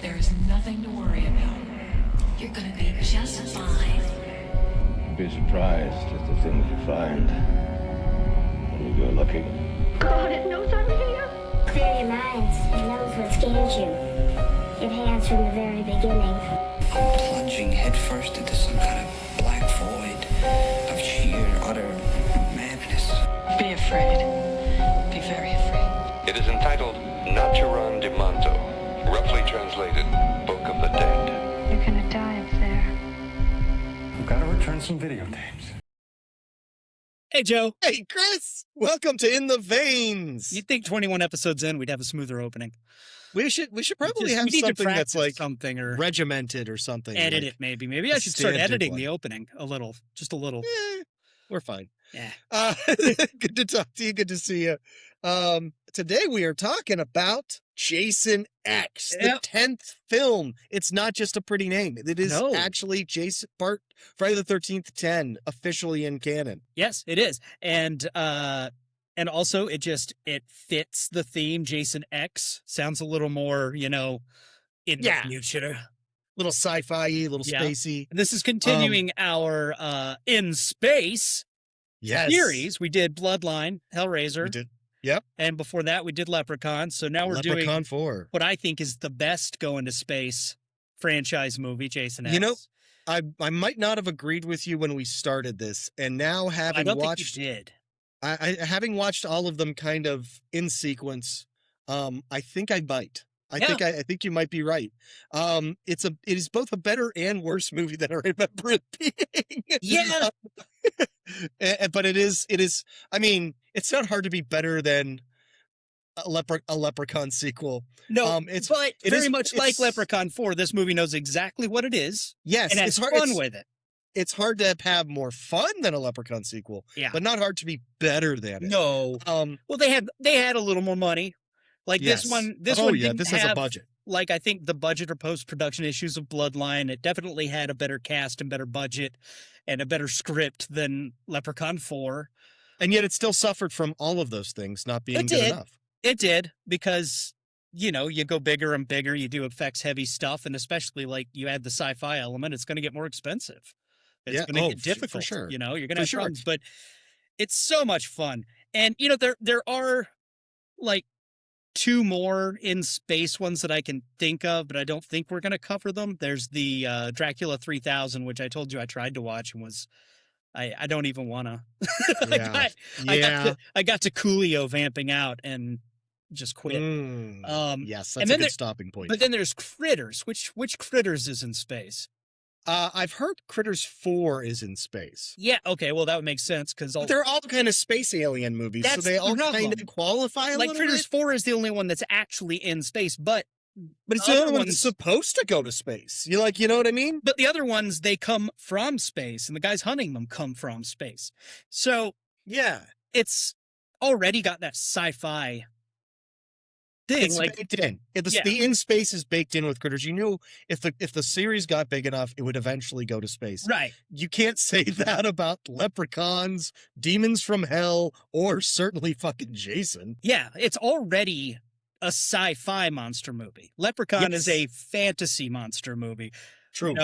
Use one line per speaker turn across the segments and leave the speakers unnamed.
There is nothing to worry about. You're gonna be just fine.
You'd be surprised at the things you find when you go looking.
God, it knows I'm here.
Clear your minds. It knows what scares you. It has from the very beginning.
I'm plunging headfirst into some kind of black void of sheer, utter madness.
Be afraid. Be very afraid.
It is entitled Naturan de Manto, roughly translated Book of the Dead.
You're gonna die up there.
I've got to return some videotapes.
Hey, Joe.
Hey, Chris! Welcome to In the Veins.
You'd think 21 episodes in, we'd have a smoother opening.
We should probably
We
have
need to
something that's
practice
like
something or
regimented or something.
edit
like,
it, maybe. Maybe I
a
should start
standard
editing
one.
the opening a little, just a little.
We're fine.
Yeah.
Good to talk to you. Good to see you. Today we are talking about Jason X, the 10th film. It's not just a pretty name. It is
No.
actually Friday the 13th 10 officially in canon.
Yes, it is. And also it fits the theme. Jason X sounds a little more, in
Yeah.
the future.
Little sci-fi, little
Yeah.
spacey.
And this is continuing our In Space
Yes.
series. We did Bloodline, Hellraiser.
We did. Yep.
And before that, we did Leprechaun. So now we're doing
Leprechaun 4.
what I think is the best going to space franchise movie, Jason X.
You know, I might not have agreed with you when we started this, and now
I
having
don't
watched
think you did.
I having watched all of them kind of in sequence, I think I might. I think you might be right. It is both a better and worse movie than I remember it being.
Yeah.
But it is. I mean, it's not hard to be better than a Leprechaun sequel.
No,
it's
but
it
very
is-
much like
it's-
Leprechaun 4, this movie knows exactly what it is
Yes,
and has
it's hard.
fun with it.
It's hard to have more fun than a Leprechaun sequel,
Yeah.
but not hard to be better than it.
No. Well, they had a little more money. Like
Yes.
this one
Oh, yeah,
didn't
this has a
have,
budget.
Like, I think the budget or post-production issues of Bloodline, it definitely had a better cast and better budget and a better script than Leprechaun 4.
And yet it still suffered from all of those things not being
It
good
did.
enough.
It did, because, you go bigger and bigger, you do effects heavy stuff, and especially like you add the sci-fi element, it's going to get more expensive. It's
Yeah.
going to
Oh,
get
for
difficult.
sure.
You're going
For
to have
sure.
problems, but it's so much fun. And, there are like 2 more in space ones that I can think of, but I don't think we're going to cover them. There's the Dracula 3000, which I told you I tried to watch and was, I don't even want to.
Yeah.
I got to Coolio vamping out and just quit.
Yes,
and
that's a
then
good stopping point.
But then there's Critters. Which Critters is in space?
I've heard Critters 4 is in space.
Yeah, okay, well that would make sense because
They're all kind of space alien movies, so
That's
they
the
all kind
problem.
of qualify a
like
little
Critters
bit.
4 is the only one that's actually in space, but
But it's the
other
only one
ones-
that's supposed to go to space. You know what I mean?
but the other ones they come from space, and the guys hunting them come from space. So
Yeah.
it's already got that sci-fi thing.
It's
Like
baked in.
Yeah.
The in space is baked in with Critters. You knew if the series got big enough, it would eventually go to space.
right.
You can't say that about Leprechauns, Demons from Hell, or certainly fucking Jason.
Yeah, it's already a sci-fi monster movie. Leprechaun is
Yes.
a fantasy monster movie.
True.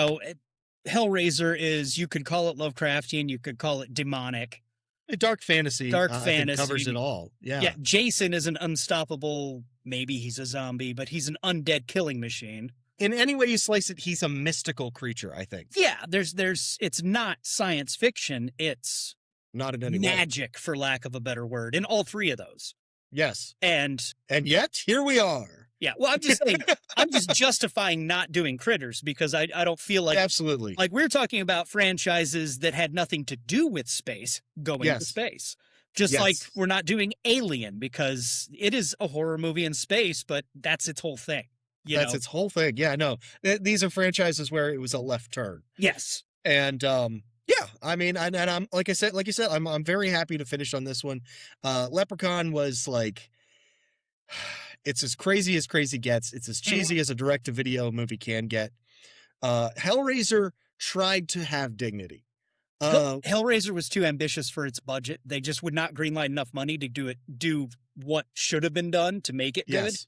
Hellraiser is, you could call it Lovecraftian, you could call it demonic.
A dark fantasy.
Dark
I think
fantasy.
covers it all. Yeah.
Yeah, Jason is an unstoppable, maybe he's a zombie, but he's an undead killing machine.
In any way you slice it, he's a mystical creature, I think.
Yeah, it's not science fiction, it's
Not in any way.
magic, for lack of a better word, in all 3 of those.
Yes.
And
And yet, here we are.
yeah, well, I'm just saying, I'm just justifying not doing Critters because I don't feel like
Absolutely.
Like, we're talking about franchises that had nothing to do with space going to
Yes.
space. Just
Yes.
like we're not doing Alien because it is a horror movie in space, but that's its whole thing.
That's its whole thing. Yeah, no. These are franchises where it was a left turn.
Yes.
And yeah, I mean, and I'm like you said, I'm very happy to finish on this one. Leprechaun was like, it's as crazy gets. It's as cheesy as a direct-to-video movie can get. Hellraiser tried to have dignity.
Hellraiser was too ambitious for its budget. They just would not greenlight enough money to do what should have been done to make it good.
Yes.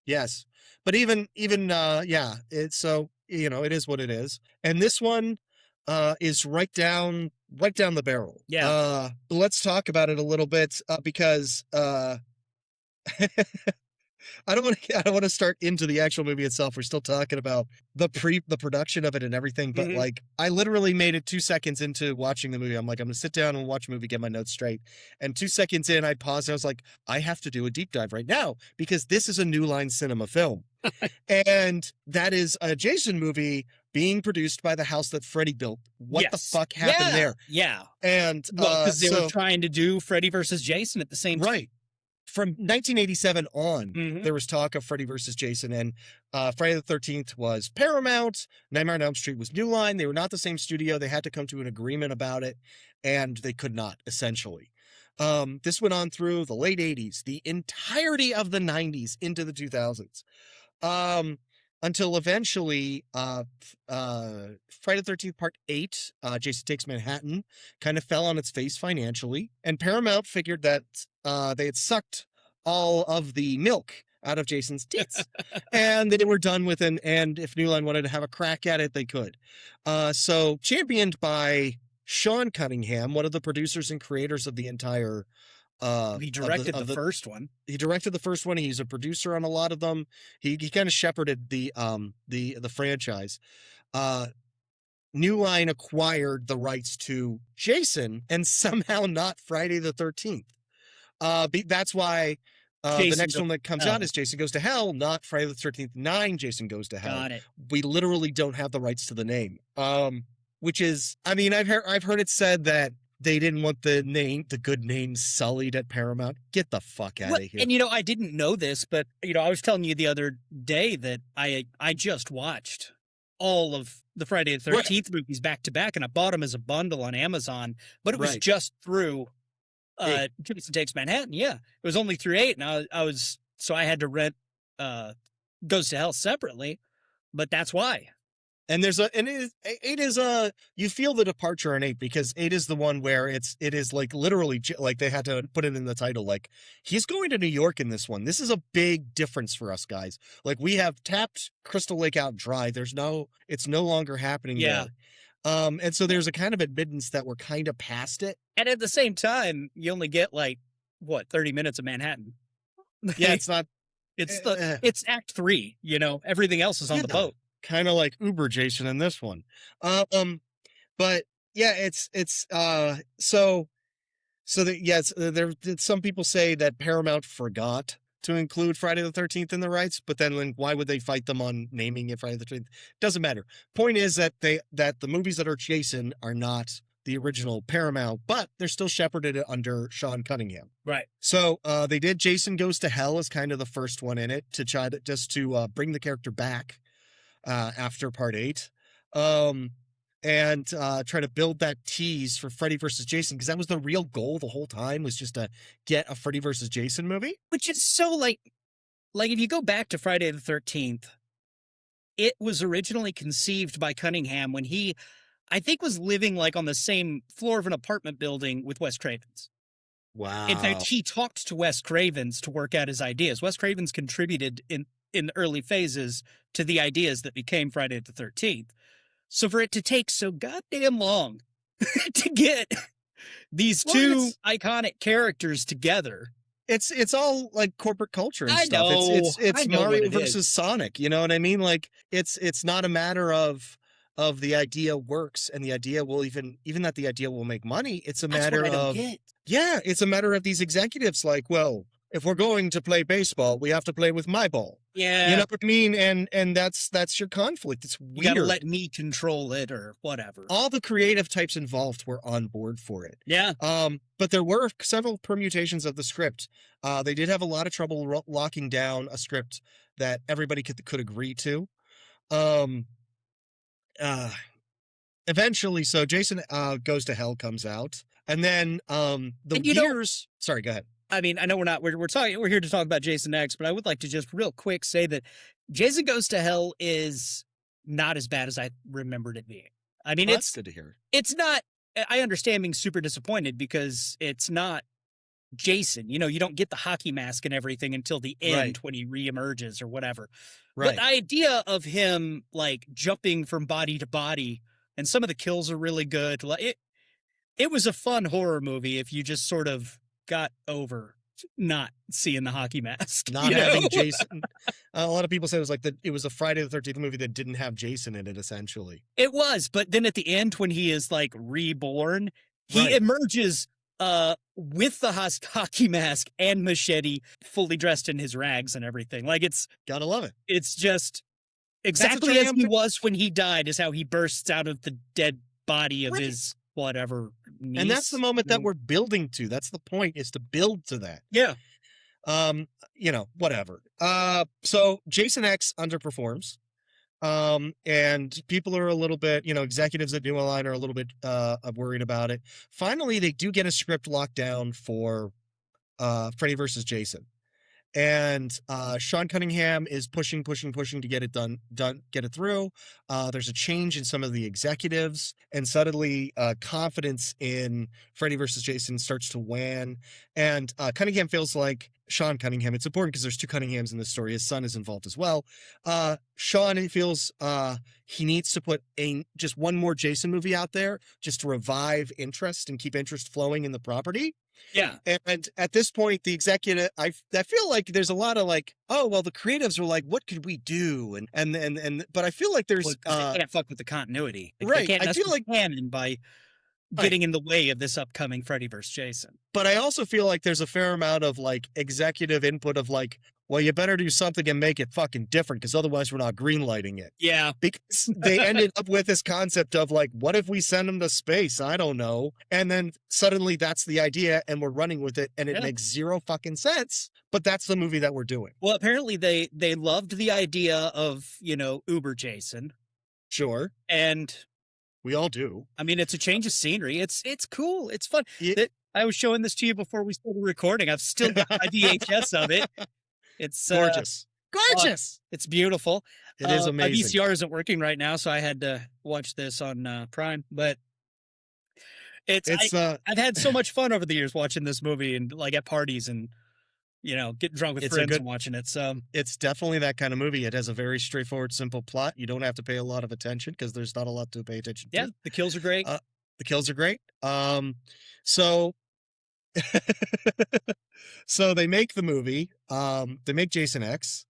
Yes. But yeah, it's so, it is what it is. And this one is right down the barrel.
Yeah.
Let's talk about it a little bit because I don't want to start into the actual movie itself. We're still talking about the production of it and everything, but
Mhm.
like I literally made it 2 seconds into watching the movie. I'm like, I'm gonna sit down and watch a movie, get my notes straight. And 2 seconds in, I paused. And I was like, I have to do a deep dive right now because this is a New Line Cinema film, and that is a Jason movie being produced by the house that Freddy built. What the
Yes.
fuck happened
Yeah.
there?
Yeah.
And
Well, because they
so
were trying to do Freddy versus Jason at the same time.
right. From 1987 on,
Mhm.
there was talk of Freddy versus Jason, and Friday the 13th was Paramount. Nightmare on Elm Street was New Line. They were not the same studio. They had to come to an agreement about it, and they could not, essentially. This went on through the late 80s, the entirety of the 90s into the 2000s. Until eventually, Friday the 13th Part 8, Jason Takes Manhattan, kind of fell on its face financially, and Paramount figured that they had sucked all of the milk out of Jason's tits, and they were done with it, and if New Line wanted to have a crack at it, they could. So, championed by Sean Cunningham, one of the producers and creators of the entire
He directed the first one.
he directed the first one. He's a producer on a lot of them. He kind of shepherded the franchise. New Line acquired the rights to Jason and somehow not Friday the 13th. That's why the
Jason
next
Go-
one that comes out is Jason Goes to Hell, not Friday the 13th 9 Jason Goes to Hell.
Got it.
We literally don't have the rights to the name. Which is, I mean, I've heard it said that they didn't want the good name sullied at Paramount. Get the fuck out of here.
And I didn't know this, but I was telling you the other day that I just watched all of the Friday the 13th movies back to back, and I bought them as a bundle on Amazon, but it was
Right.
just through Jason Takes Manhattan. Yeah, it was only through 8, and I had to rent Goes to Hell separately, but that's why.
And eight is you feel the departure in 8 because 8 is the one where it is like literally like they had to put it in the title, like he's going to New York in this one. This is a big difference for us guys. Like we have tapped Crystal Lake out dry. It's no longer happening.
Yeah.
There. And so there's a kind of admittance that we're kind of past it.
And at the same time, you only get 30 minutes of Manhattan.
Yeah, it's not.
It's Act 3. Everything else is on the boat.
Kind of like Uber Jason in this one. But yeah, it's so that, yes, there some people say that Paramount forgot to include Friday the 13th in the rights, but then why would they fight them on naming it Friday the 13th? Doesn't matter. Point is that the movies that are Jason are not the original Paramount, but they're still shepherded under Sean Cunningham.
Right.
So they did Jason Goes to Hell as kind of the first one in it to try to bring the character back after Part 8, and try to build that tease for Freddy versus Jason, because that was the real goal the whole time, was just to get a Freddy versus Jason movie.
Which is so like if you go back to Friday the 13th, it was originally conceived by Cunningham when he, I think, was living on the same floor of an apartment building with Wes Cravens.
Wow.
In fact, he talked to Wes Cravens to work out his ideas. Wes Cravens contributed in the early phases to the ideas that became Friday the 13th. So for it to take so goddamn long to get these two iconic characters together.
It's all like corporate culture and
I
stuff.
know.
It's
I know
Mario
what it
versus
is.
Sonic. You know what I mean? Like it's not a matter of the idea works and the idea will even that the idea will make money. It's a matter
That's what I don't
of
get.
yeah, it's a matter of these executives like, well, if we're going to play baseball, we have to play with my ball.
Yeah.
You know what I mean? And that's your conflict. It's
You
weird.
gotta let me control it or whatever.
All the creative types involved were on board for it.
Yeah.
But there were several permutations of the script. They did have a lot of trouble locking down a script that everybody could agree to. Eventually, so Jason Goes to Hell comes out, and then sorry, go ahead.
I mean, I know we're here to talk about Jason X, but I would like to just real quick say that Jason Goes to Hell is not as bad as I remembered it being. I mean,
That's good to hear.
It's not. I understand being super disappointed because it's not Jason. You know, you don't get the hockey mask and everything until the end
Right.
when he reemerges or whatever. But
Right.
the idea of him like jumping from body to body, and some of the kills are really good. Like it was a fun horror movie if you just sort of got over not seeing the hockey mask.
Not
you
having
know?
Jason. A lot of people said it was a Friday the 13th movie that didn't have Jason in it, essentially.
It was, but then at the end when he is like reborn, he
Right.
emerges with the hockey mask and machete, fully dressed in his rags and everything. Like
Gotta love it.
it's just exactly as he
triumphant-
was when he died is how he bursts out of the dead body of
Right.
his whatever niece.
And that's the moment that we're building to. That's the point, is to build to that.
Yeah.
You know, whatever. So Jason X underperforms. And people are a little bit, executives at New Line are a little bit worried about it. Finally, they do get a script locked down for Freddy versus Jason. And Sean Cunningham is pushing to get it done, get it through. There's a change in some of the executives, and suddenly confidence in Freddy versus Jason starts to wane. And Cunningham feels like Sean Cunningham. It's important because there's two Cunninghams in this story. His son is involved as well. Sean feels he needs to put just one more Jason movie out there just to revive interest and keep interest flowing in the property.
Yeah.
And at this point, the executive, I feel like there's a lot of like, oh, well, the creatives are like, what could we do? But I feel like there's,
Well, they can't fuck with the continuity. Like,
right,
They can't
I
mess
feel
with
like-
canon by getting in the way of this upcoming Freddy vs. Jason.
but I also feel like there's a fair amount of like executive input of like, well, you better do something and make it fucking different because otherwise we're not greenlighting it.
Yeah.
Because they ended up with this concept of like, what if we send them to space? I don't know. And then suddenly that's the idea and we're running with it and it
Yeah.
makes zero fucking sense. But that's the movie that we're doing.
Well, apparently they loved the idea of, Uber Jason.
Sure.
And
We all do.
I mean, it's a change of scenery. It's cool. It's fun.
Yeah.
I was showing this to you before we started recording. I've still got my VHS of it. It's
Gorgeous. Gorgeous.
It's beautiful.
It is
My
amazing.
VCR isn't working right now, so I had to watch this on Prime. But
It's
I've had so much fun over the years watching this movie and like at parties and getting drunk with
It's a
friends
good-
and watching it. So
it's definitely that kind of movie. It has a very straightforward, simple plot. You don't have to pay a lot of attention because there's not a lot to pay attention to.
yeah, the kills are great.
The kills are great. So so they make the movie. They make Jason X.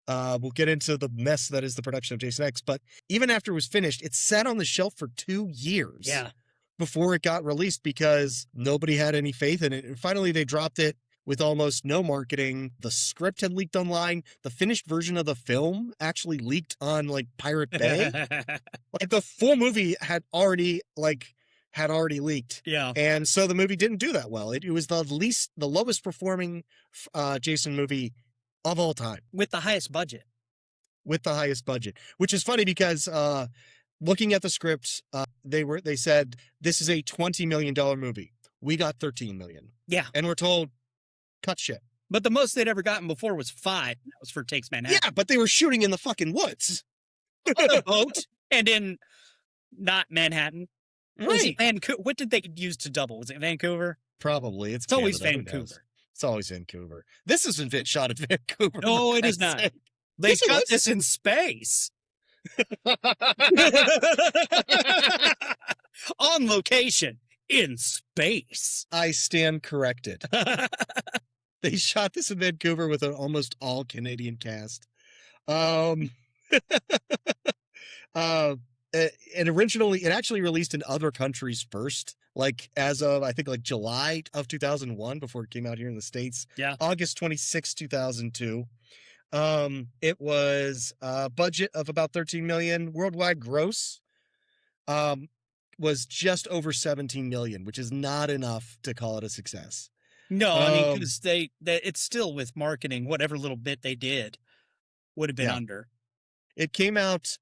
We'll get into the mess that is the production of Jason X, but even after it was finished, it sat on the shelf for 2 years.
Yeah.
Before it got released because nobody had any faith in it. And finally they dropped it with almost no marketing. The script had leaked online. The finished version of the film actually leaked on like Pirate Bay. Like the full movie had already leaked.
Yeah.
And so the movie didn't do that well. It was the lowest performing Jason movie of all time
With the highest budget.
with the highest budget, which is funny because looking at the script, they said this is a $20 million movie. We got 13 million.
Yeah.
And we're told cut shit.
But the most they'd ever gotten before was 5. That was for Takes Manhattan.
Yeah, but they were shooting in the fucking woods.
On the boat and in not Manhattan. Was it Vancouver? What did they use to double? Was it Vancouver?
Probably.
It's always
Canada, who knows?
Vancouver.
It's always Vancouver. This isn't shot at Vancouver.
No,
for
it is
Christ's
not.
sake.
They
Yes, it
shot
was.
this in space. On location in space.
I stand corrected. They shot this in Vancouver with an almost all Canadian cast. And it actually released in other countries first, like as of, I think like July of 2001 before it came out here in the States.
Yeah.
August 26, 2002. It was a budget of about 13 million. Worldwide gross was just over 17 million, which is not enough to call it a success.
No, I mean, because it's still with marketing, whatever little bit they did would have been
Yeah.
under.
It came out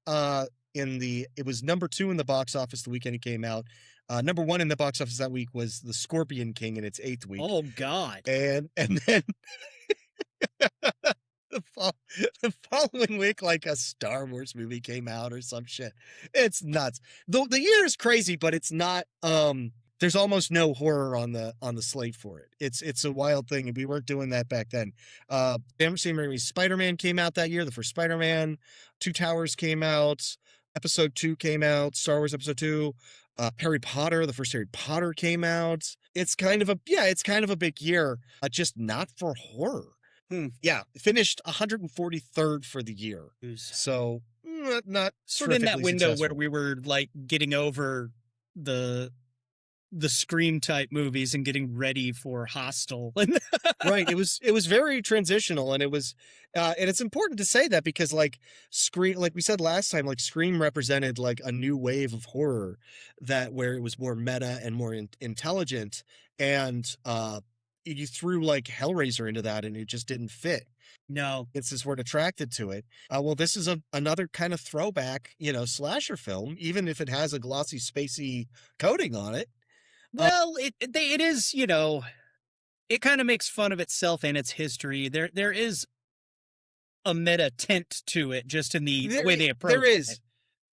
it was number 2 in the box office the weekend it came out. Number 1 in the box office that week was The Scorpion King in its 8th week.
Oh, God.
And then the following week, like a Star Wars movie came out or some shit. It's nuts. The year is crazy, but it's not there's almost no horror on the slate for it. It's a wild thing, and we weren't doing that back then. Sam Raimi's Spider-Man came out that year. The first Spider-Man, Two Towers came out, Episode 2 came out, Star Wars Episode 2, Harry Potter, the first Harry Potter came out. It's kind of a big year, just not for horror. Yeah, finished 143rd for the year. So not
sort of in that
terrifically
window where
successful.
we were like getting over the Scream type movies and getting ready for Hostel.
Right. It was very transitional, and it was and it's important to say that because like Scream, like we said last time, like Scream represented like a new wave of horror where it was more meta and more intelligent, and you threw like Hellraiser into that and it just didn't fit.
No.
It's just weren't attracted to it. Well, this is another kind of throwback, slasher film, even if it has a glossy, spacey coating on it.
Well, it is, it kind of makes fun of itself and its history. There is a meta tint to it, just in the way they approach it.
There is.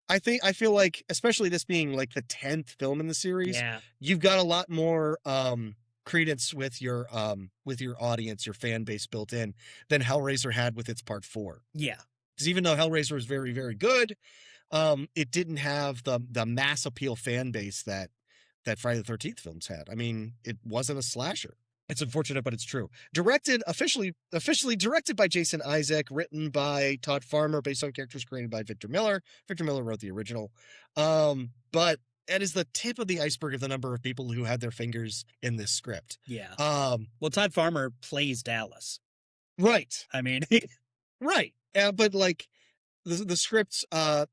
I feel like, especially this being like the 10th film in the series, you've got a lot more credence with your audience, your fan base built in than Hellraiser had with its part 4.
Yeah.
Because even though Hellraiser was very, very good, it didn't have the mass appeal fan base that Friday the 13th films had. I mean, it wasn't a slasher. It's unfortunate, but it's true. Officially directed by Jason Isaac, written by Todd Farmer, based on characters created by Victor Miller. Victor Miller wrote the original. But that is the tip of the iceberg of the number of people who had their fingers in this script.
Yeah. Well, Todd Farmer plays Dallas.
Right.
I mean,
right. But like the scripts,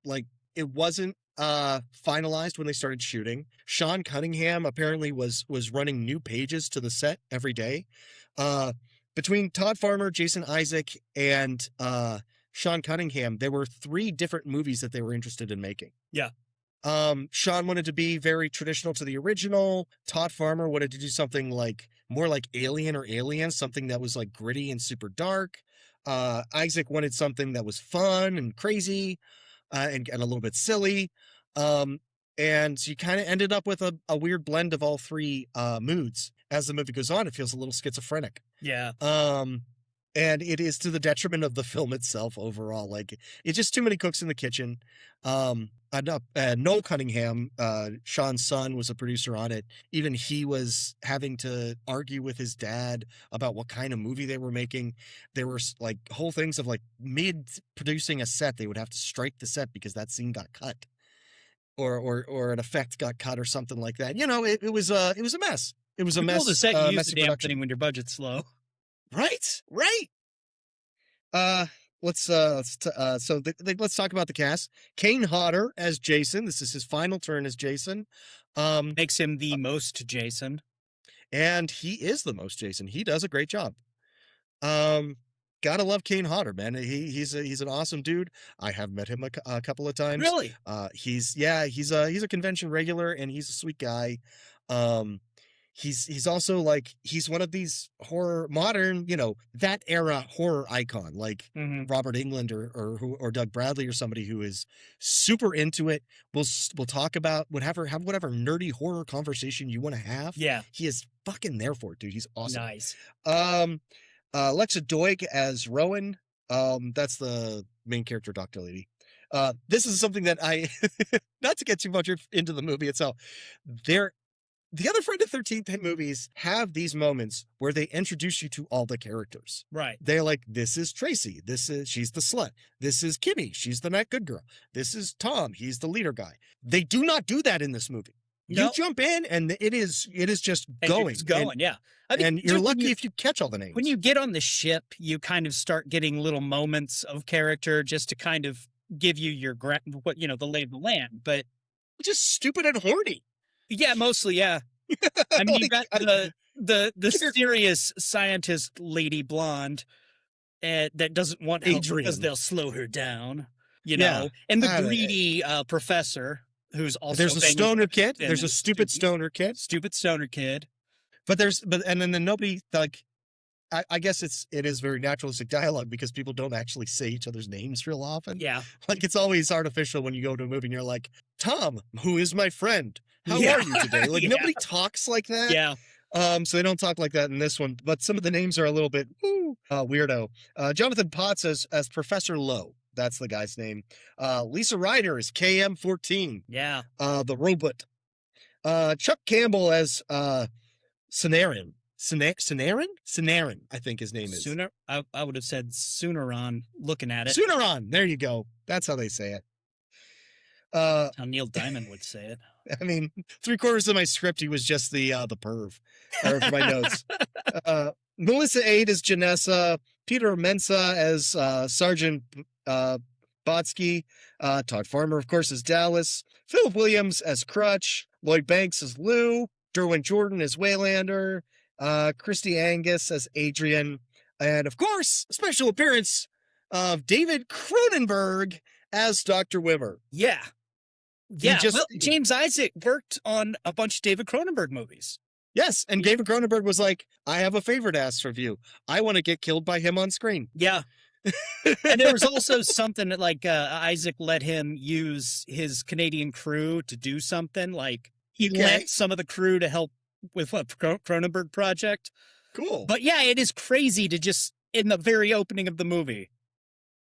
like it wasn't finalized when they started shooting. Sean Cunningham apparently was running new pages to the set every day. Between Todd Farmer, Jason Isaac, and Sean Cunningham, there were 3 different movies that they were interested in making.
Yeah.
Sean wanted to be very traditional to the original. Todd Farmer wanted to do something like more like Alien or Aliens, something that was like gritty and super dark. Isaac wanted something that was fun and crazy, and a little bit silly. And you kind of ended up with a weird blend of all 3 moods. As the movie goes on, it feels a little schizophrenic.
Yeah.
And it is to the detriment of the film itself overall. Like, it's just too many cooks in the kitchen. Noel Cunningham, Sean's son, was a producer on it. Even he was having to argue with his dad about what kind of movie they were making. There were like whole things of like mid-producing a set, they would have to strike the set because that scene got cut, or an effect got cut or something like that. It was a mess. It was a mess.
The set you use
messy
the damn
production.
thing when your budget's low.
Right. Let's talk about the cast. Kane Hodder as Jason. This is his final turn as Jason.
Makes him the most Jason.
And he is the most Jason. He does a great job. Gotta love Kane Hodder, man. He's an awesome dude. I have met him a couple of times.
Really?
He's a convention regular, and he's a sweet guy. He's also like, he's one of these modern, that era horror icon, like Robert Englund or Doug Bradley, or somebody who is super into it. We'll talk about whatever nerdy horror conversation you want to have.
Yeah.
He is fucking there for it, dude. He's awesome.
Nice.
Lexa Doig as Rowan. That's the main character, Dr. Lady. This is something that I, not to get too much into the movie itself, the other Friday the 13th movies have these moments where they introduce you to all the characters.
Right.
They're like, this is Tracy. She's the slut. This is Kimmy. She's the not good girl. This is Tom. He's the leader guy. They do not do that in this movie. You
No.
jump in and it is just
And
going.
It's going, yeah. I mean,
And you're
when
lucky if you catch all the names.
When you get on the ship, you kind of start getting little moments of character just to kind of give you the lay of the land. But
just stupid and horny.
yeah, mostly, yeah. I mean, you got the serious scientist lady blonde that doesn't want help because
Adrian.
they'll slow her down,
Yeah.
and the greedy professor who's also
There's a
banging
stoner kid.
and
There's a
a
stupid stoner kid.
stupid stoner kid.
But and then nobody, like, I guess it is very naturalistic dialogue because people don't actually say each other's names real often.
Yeah,
Like, it's always artificial when you go to a movie and you're like, Tom, who is my friend, How
Yeah.
are you today? Like
Yeah.
nobody talks like that.
Yeah.
So they don't talk like that in this one, but some of the names are a little bit weirdo. Jonathan Potts as Professor Lowe. That's the guy's name. Lisa Ryder is KM14.
Yeah.
The robot. Chuck Campbell as Sanarin. Sanarin, I think his name is.
Sooner, I would have said sooner on looking at it.
Sooneron. There you go. That's how they say it.
How Neil Diamond would say it.
I mean, 3/4 of my script, he was just the perv, or for my notes. Melissa Aid as Janessa, Peter Mensa as Sergeant Botsky, Todd Farmer, of course, as Dallas, Philip Williams as Crutch, Lloyd Banks as Lou, Derwin Jordan as Waylander, Christy Angus as Adrian, and of course, special appearance of David Cronenberg as Dr. Wimmer.
Yeah. Yeah.
just-
Well, James Isaac worked on a bunch of David Cronenberg movies.
Yes, and David Cronenberg was like, I have a favor to ask of you. I want to get killed by him on screen.
Yeah. And there was also something that like Isaac let him use his Canadian crew to do something. Like he
Okay.
lent some of the crew to help with what Cronenberg project.
Cool.
But yeah, it is crazy to just in the very opening of the movie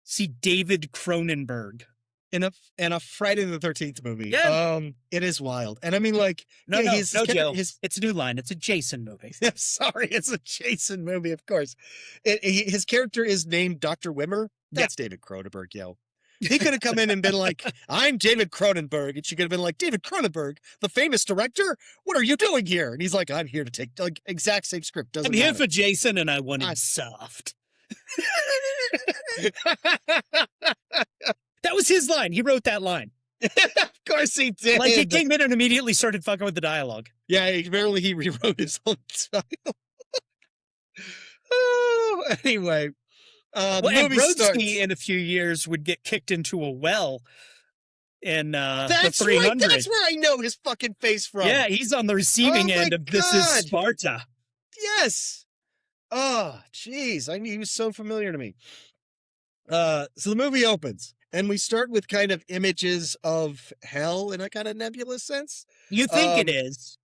see David Cronenberg.
in a Friday the 13th movie.
Yeah.
It is wild. And I mean, like,
No,
yeah,
no, Joe.
his
It's a new line. It's a Jason movie.
I'm sorry, it's a Jason movie, of course. His character is named Dr. Wimmer. That's David Cronenberg, yo. He could have come in and been like, I'm David Cronenberg. And she could have been like, David Cronenberg, the famous director? What are you doing here? And he's like, I'm here to take, like, exact same script. Doesn't
I'm here
matter.
for Jason and I want him
I-
soft. That was his line. He wrote that line.
Of course he did.
Like he came in and immediately started fucking with the dialogue.
Yeah, apparently he rewrote his own title. Oh, anyway. The
Well, and
movie starts.
Brodsky in a few years would get kicked into a well in the
That's
300.
right. That's where I know his fucking face from.
Yeah, he's on the receiving
Oh my
end of This Is
God.
Sparta.
Yes. Oh, jeez. I mean, he was so familiar to me. So the movie opens, and we start with kind of images of hell in a kind of nebulous sense.
You think it is,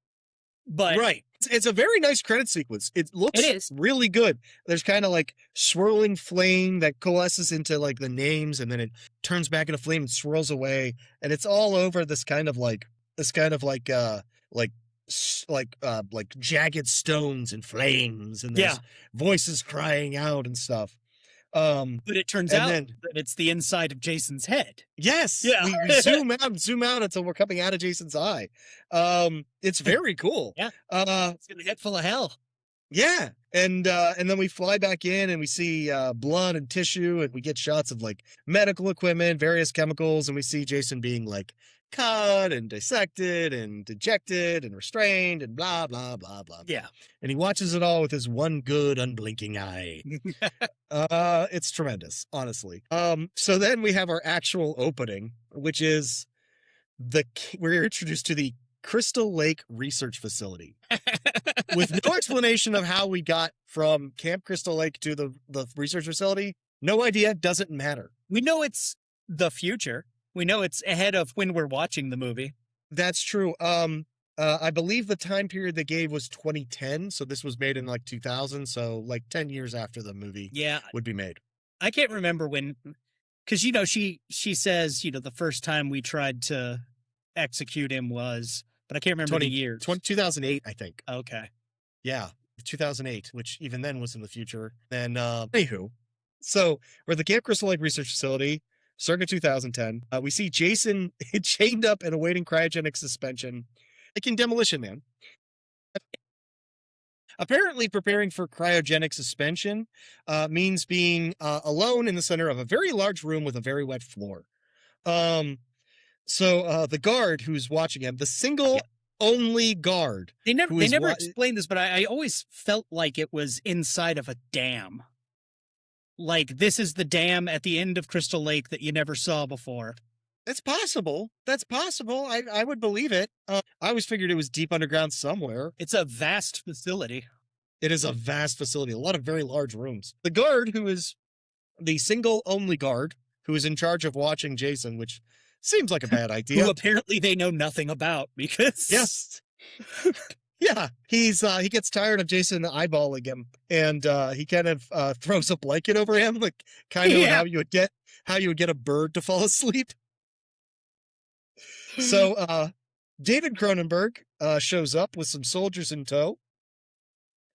but
Right. It's a very nice credit sequence. It looks
It is.
really good. There's kind of like swirling flame that coalesces into like the names, and then it turns back into flame and swirls away. And it's all over this kind of like jagged stones and flames, and there's
Yeah.
voices crying out and stuff.
but it turns
And
out
then-
that it's the inside of Jason's head.
Yes.
Yeah.
We zoom out until we're coming out of Jason's eye. It's very cool.
Yeah.
Uh,
It's gonna get full of hell.
yeah. And then we fly back in and we see blood and tissue, and we get shots of like medical equipment, various chemicals, and we see Jason being like cut and dissected and dejected and restrained and blah blah blah blah.
Yeah.
And he watches it all with his one good unblinking eye. It's tremendous, honestly. So then we have our actual opening, which is we're introduced to the Crystal Lake Research Facility with no explanation of how we got from Camp Crystal Lake to the research facility. No idea. Doesn't matter.
We know it's the future. We know it's ahead of when we're watching the movie.
That's true. I believe the time period they gave was 2010. So this was made in like 2000. So like 10 years after the movie
Yeah.
would be made.
I can't remember when, because, you know, she says, you know, the first time we tried to execute him was, but I can't remember the years.
2008, I think.
Okay.
Yeah, 2008, which even then was in the future. Then, anywho, so we're at the Camp Crystal Lake Research Facility, circa 2010. We see Jason chained up and awaiting cryogenic suspension, like in Demolition Man. Apparently, preparing for cryogenic suspension means being alone in the center of a very large room with a very wet floor. So the guard who's watching him, the single only guard.
They never
Who is
explained this, but I always felt like it was inside of a dam. Like this is the dam at the end of Crystal Lake that you never saw before.
That's possible. That's possible. I would believe it. I always figured it was deep underground somewhere.
It's a vast facility.
It is a vast facility, a lot of very large rooms. The guard, who is the single only guard, who is in charge of watching Jason, which Seems like a bad idea.
Who apparently they know nothing about because
Yes. Yeah, he gets tired of Jason eyeballing him, and he kind of throws a blanket over him, like kind of
Yeah.
how you would get a bird to fall asleep. So David Cronenberg shows up with some soldiers in tow,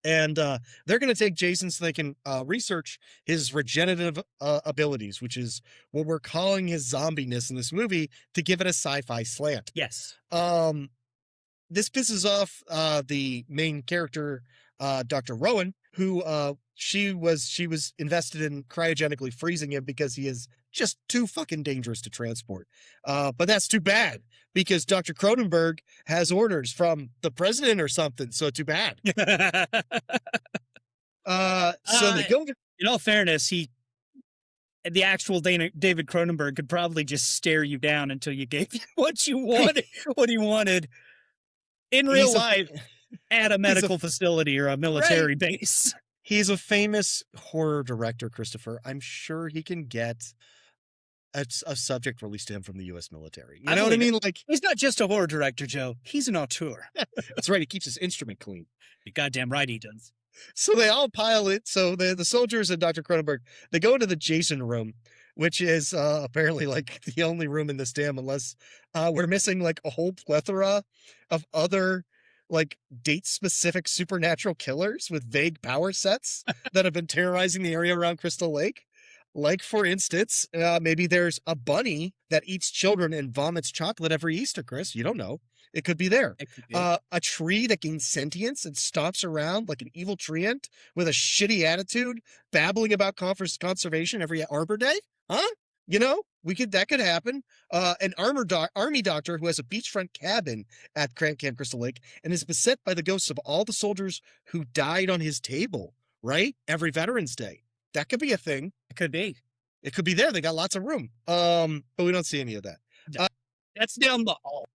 and they're going to take Jason so they can research his regenerative abilities, which is what we're calling his zombiness in this movie to give it a sci-fi slant.
yes.
This pisses off the main character, Dr. Rowan, who she was invested in cryogenically freezing him because he is just too fucking dangerous to transport. But that's too bad because Dr. Cronenberg has orders from the president or something. So too bad. So they go.
In all fairness, the actual David Cronenberg could probably just stare you down until you gave him what he wanted in real life at a medical facility or a military base.
He's a famous horror director, Christopher. I'm sure he can get a subject released to him from the U.S. military. You know what I mean? Like,
he's not just a horror director, Joe. He's an auteur.
that's right. He keeps his instrument clean.
You're goddamn right he does.
So they all pile it. So the soldiers and Dr. Cronenberg, they go into the Jason room, which is apparently like the only room in this damn, unless we're missing like a whole plethora of other like date-specific supernatural killers with vague power sets that have been terrorizing the area around Crystal Lake. Like, for instance, maybe there's a bunny that eats children and vomits chocolate every Easter, Chris. You don't know. It could be there. A tree that gains sentience and stomps around like an evil treant with a shitty attitude, babbling about conservation every Arbor Day. Huh? You know, that could happen. An army doctor who has a beachfront cabin at Camp Crystal Lake and is beset by the ghosts of all the soldiers who died on his table, right? Every Veterans Day. That could be a thing.
It could be.
It could be there. They got lots of room. But we don't see any of that.
That's down the hall.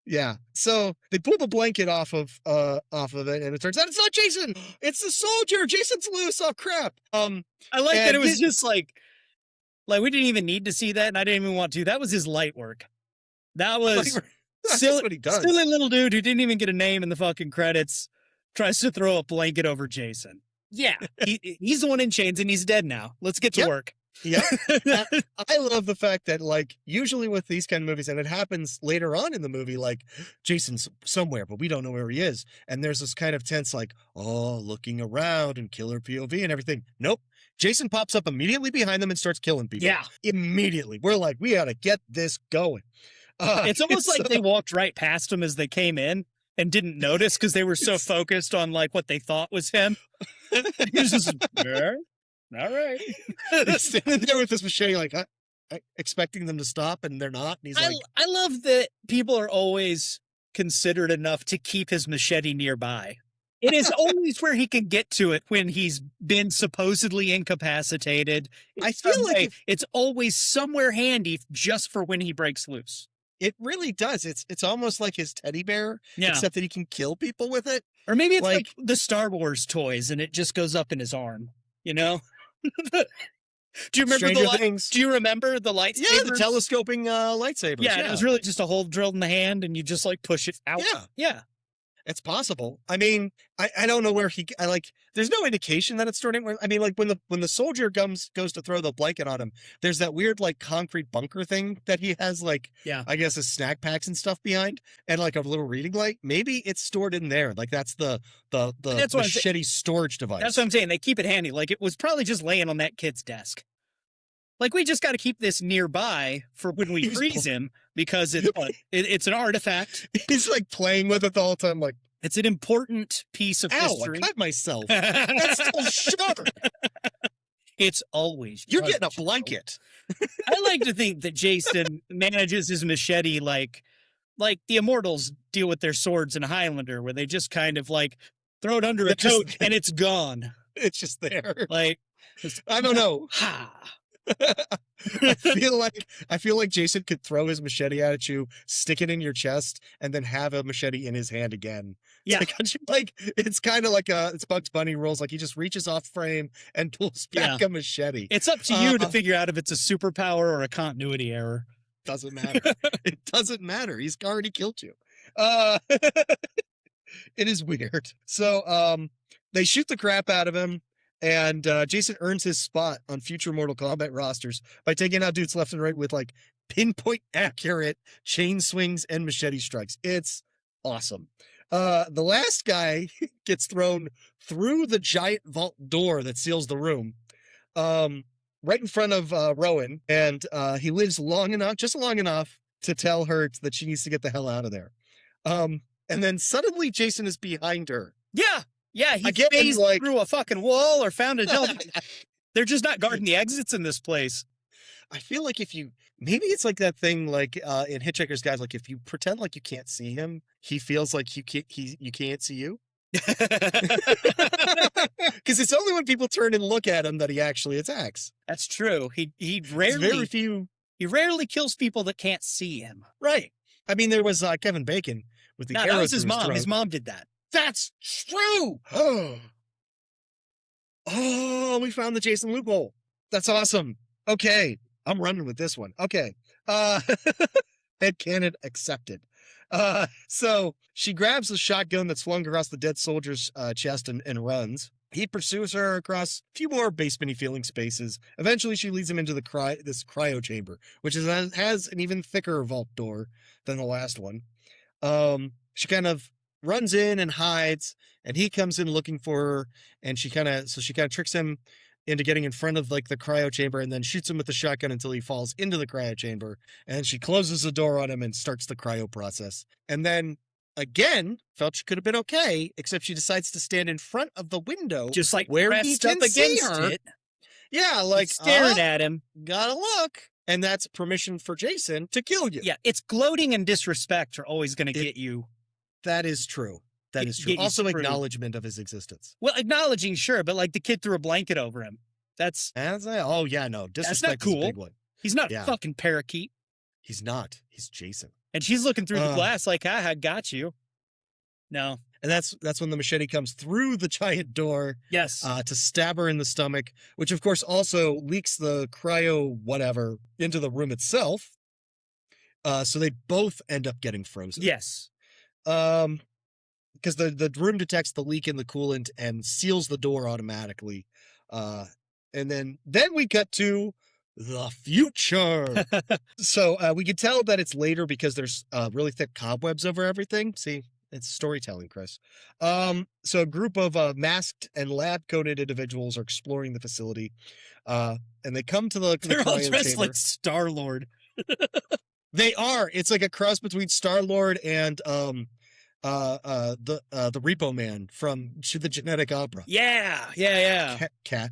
Yeah. So they pull the blanket off of it, and it turns out it's not Jason. It's the soldier. Jason's loose. Oh crap.
I like that it was just like we didn't even need to see that, and I didn't even want to. That was his light work. That was
that's what he does.
Silly little dude who didn't even get a name in the fucking credits tries to throw a blanket over Jason. Yeah, he's the one in chains, and he's dead now. Let's get to work.
Yeah. I love the fact that, like, usually with these kind of movies, and it happens later on in the movie, like, Jason's somewhere, but we don't know where he is. And there's this kind of tense, like, looking around and killer POV and everything. Nope. Jason pops up immediately behind them and starts killing people.
Yeah.
Immediately. We're like, we got to get this going.
It's almost like they walked right past him as they came in and didn't notice because they were so focused on, like, what they thought was him. He's just, all right.
He's standing there with this machete, like, expecting them to stop, and they're not. And he's like,
I love that people are always considerate enough to keep his machete nearby. It is always where he can get to it when he's been supposedly incapacitated.
I feel like
it's always somewhere handy just for when he breaks loose.
It really does. It's almost like his teddy bear,
Yeah.
except that he can kill people with it.
Or maybe it's like the Star Wars toys and it just goes up in his arm, you know? Do you remember
Stranger Things.
Do you remember the lightsabers?
Yeah, the telescoping lightsabers.
Yeah, and it was really just a hole drilled in the hand and you just like push it out. Yeah.
It's possible. I mean, I don't know where there's no indication that it's starting. I mean, like when the soldier goes to throw the blanket on him, there's that weird like concrete bunker thing that he has, like, I guess his snack packs and stuff behind, and like a little reading light. Maybe it's stored in there. Like that's the machete storage device.
That's what I'm saying. They keep it handy. Like it was probably just laying on that kid's desk. Like we just got to keep this nearby for when we freeze him because it's an artifact.
He's like playing with it the whole time. Like
it's an important piece of history.
I cut myself. That's still sharp.
It's always.
You're getting a blanket.
I like to think that Jason manages his machete like the Immortals deal with their swords in Highlander, where they just kind of like throw it under a coat and it's gone.
It's just there.
Like
I don't know.
Ha.
I feel like Jason could throw his machete at you, stick it in your chest, and then have a machete in his hand again.
Yeah,
like it's kind of like it's Bugs Bunny rules. Like he just reaches off frame and pulls back a machete.
It's up to you to figure out if it's a superpower or a continuity error.
Doesn't matter. It doesn't matter. He's already killed you. It is weird. So they shoot the crap out of him, and Jason earns his spot on future Mortal Kombat rosters by taking out dudes left and right with like pinpoint accurate chain swings and machete strikes. It's awesome. The last guy gets thrown through the giant vault door that seals the room, right in front of Rowan, and he lives just long enough to tell her that she needs to get the hell out of there. And then suddenly Jason is behind her.
Yeah, he
Again,
phased
like-
through a fucking wall or found a door. They're just not guarding the exits in this place.
I feel like maybe it's like that thing like in Hitchhiker's Guide, like if you pretend like you can't see him, he feels like you can't see you. Because it's only when people turn and look at him that he actually attacks.
That's true. He
It's
rarely
very few.
he rarely kills people that can't see him.
Right. I mean, there was Kevin Bacon with the
No,
arrow
that was his
through
mom.
throat.
His mom did that.
That's true. Oh, we found the Jason loophole. That's awesome. Okay. I'm running with this one. Okay. Headcanon accepted. So she grabs the shotgun that's flung across the dead soldier's chest and runs. He pursues her across a few more basement-y feeling spaces. Eventually, she leads him into this cryo chamber, which has an even thicker vault door than the last one. She kind of runs in and hides, and he comes in looking for her, and she kind of tricks him into getting in front of like the cryo chamber, and then shoots him with the shotgun until he falls into the cryo chamber, and she closes the door on him and starts the cryo process. And then again, felt she could have been okay, except she decides to stand in front of the window,
Just like
where he
pressed up
can see
against
her.
it,
Yeah, like
staring at him.
gotta look, and that's permission for Jason to kill you.
Yeah, it's gloating and disrespect are always going to get you.
That is true. That is true.
Get you
Also,
screwed.
acknowledgement of his existence.
Well, acknowledging, sure, but like the kid threw a blanket over him.
Oh yeah, no, disrespect is
cool.
a big one.
He's not
Yeah.
a fucking parakeet.
He's not. He's Jason.
And she's looking through the
Uh.
glass like, I got you. No.
And that's when the machete comes through the giant door
Yes.
to stab her in the stomach, which of course also leaks the cryo whatever into the room itself. So they both end up getting frozen.
yes.
Because the room detects the leak in the coolant and seals the door automatically. And then we cut to the future. So we can tell that it's later because there's really thick cobwebs over everything. See, it's storytelling, Chris. So a group of masked and lab-coated individuals are exploring the facility. And they come to the
They're all
cryo
dressed
chamber.
like Star-Lord.
They are. It's like a cross between Star-Lord and the Repo Man from the Genetic Opera.
Yeah.
Cat.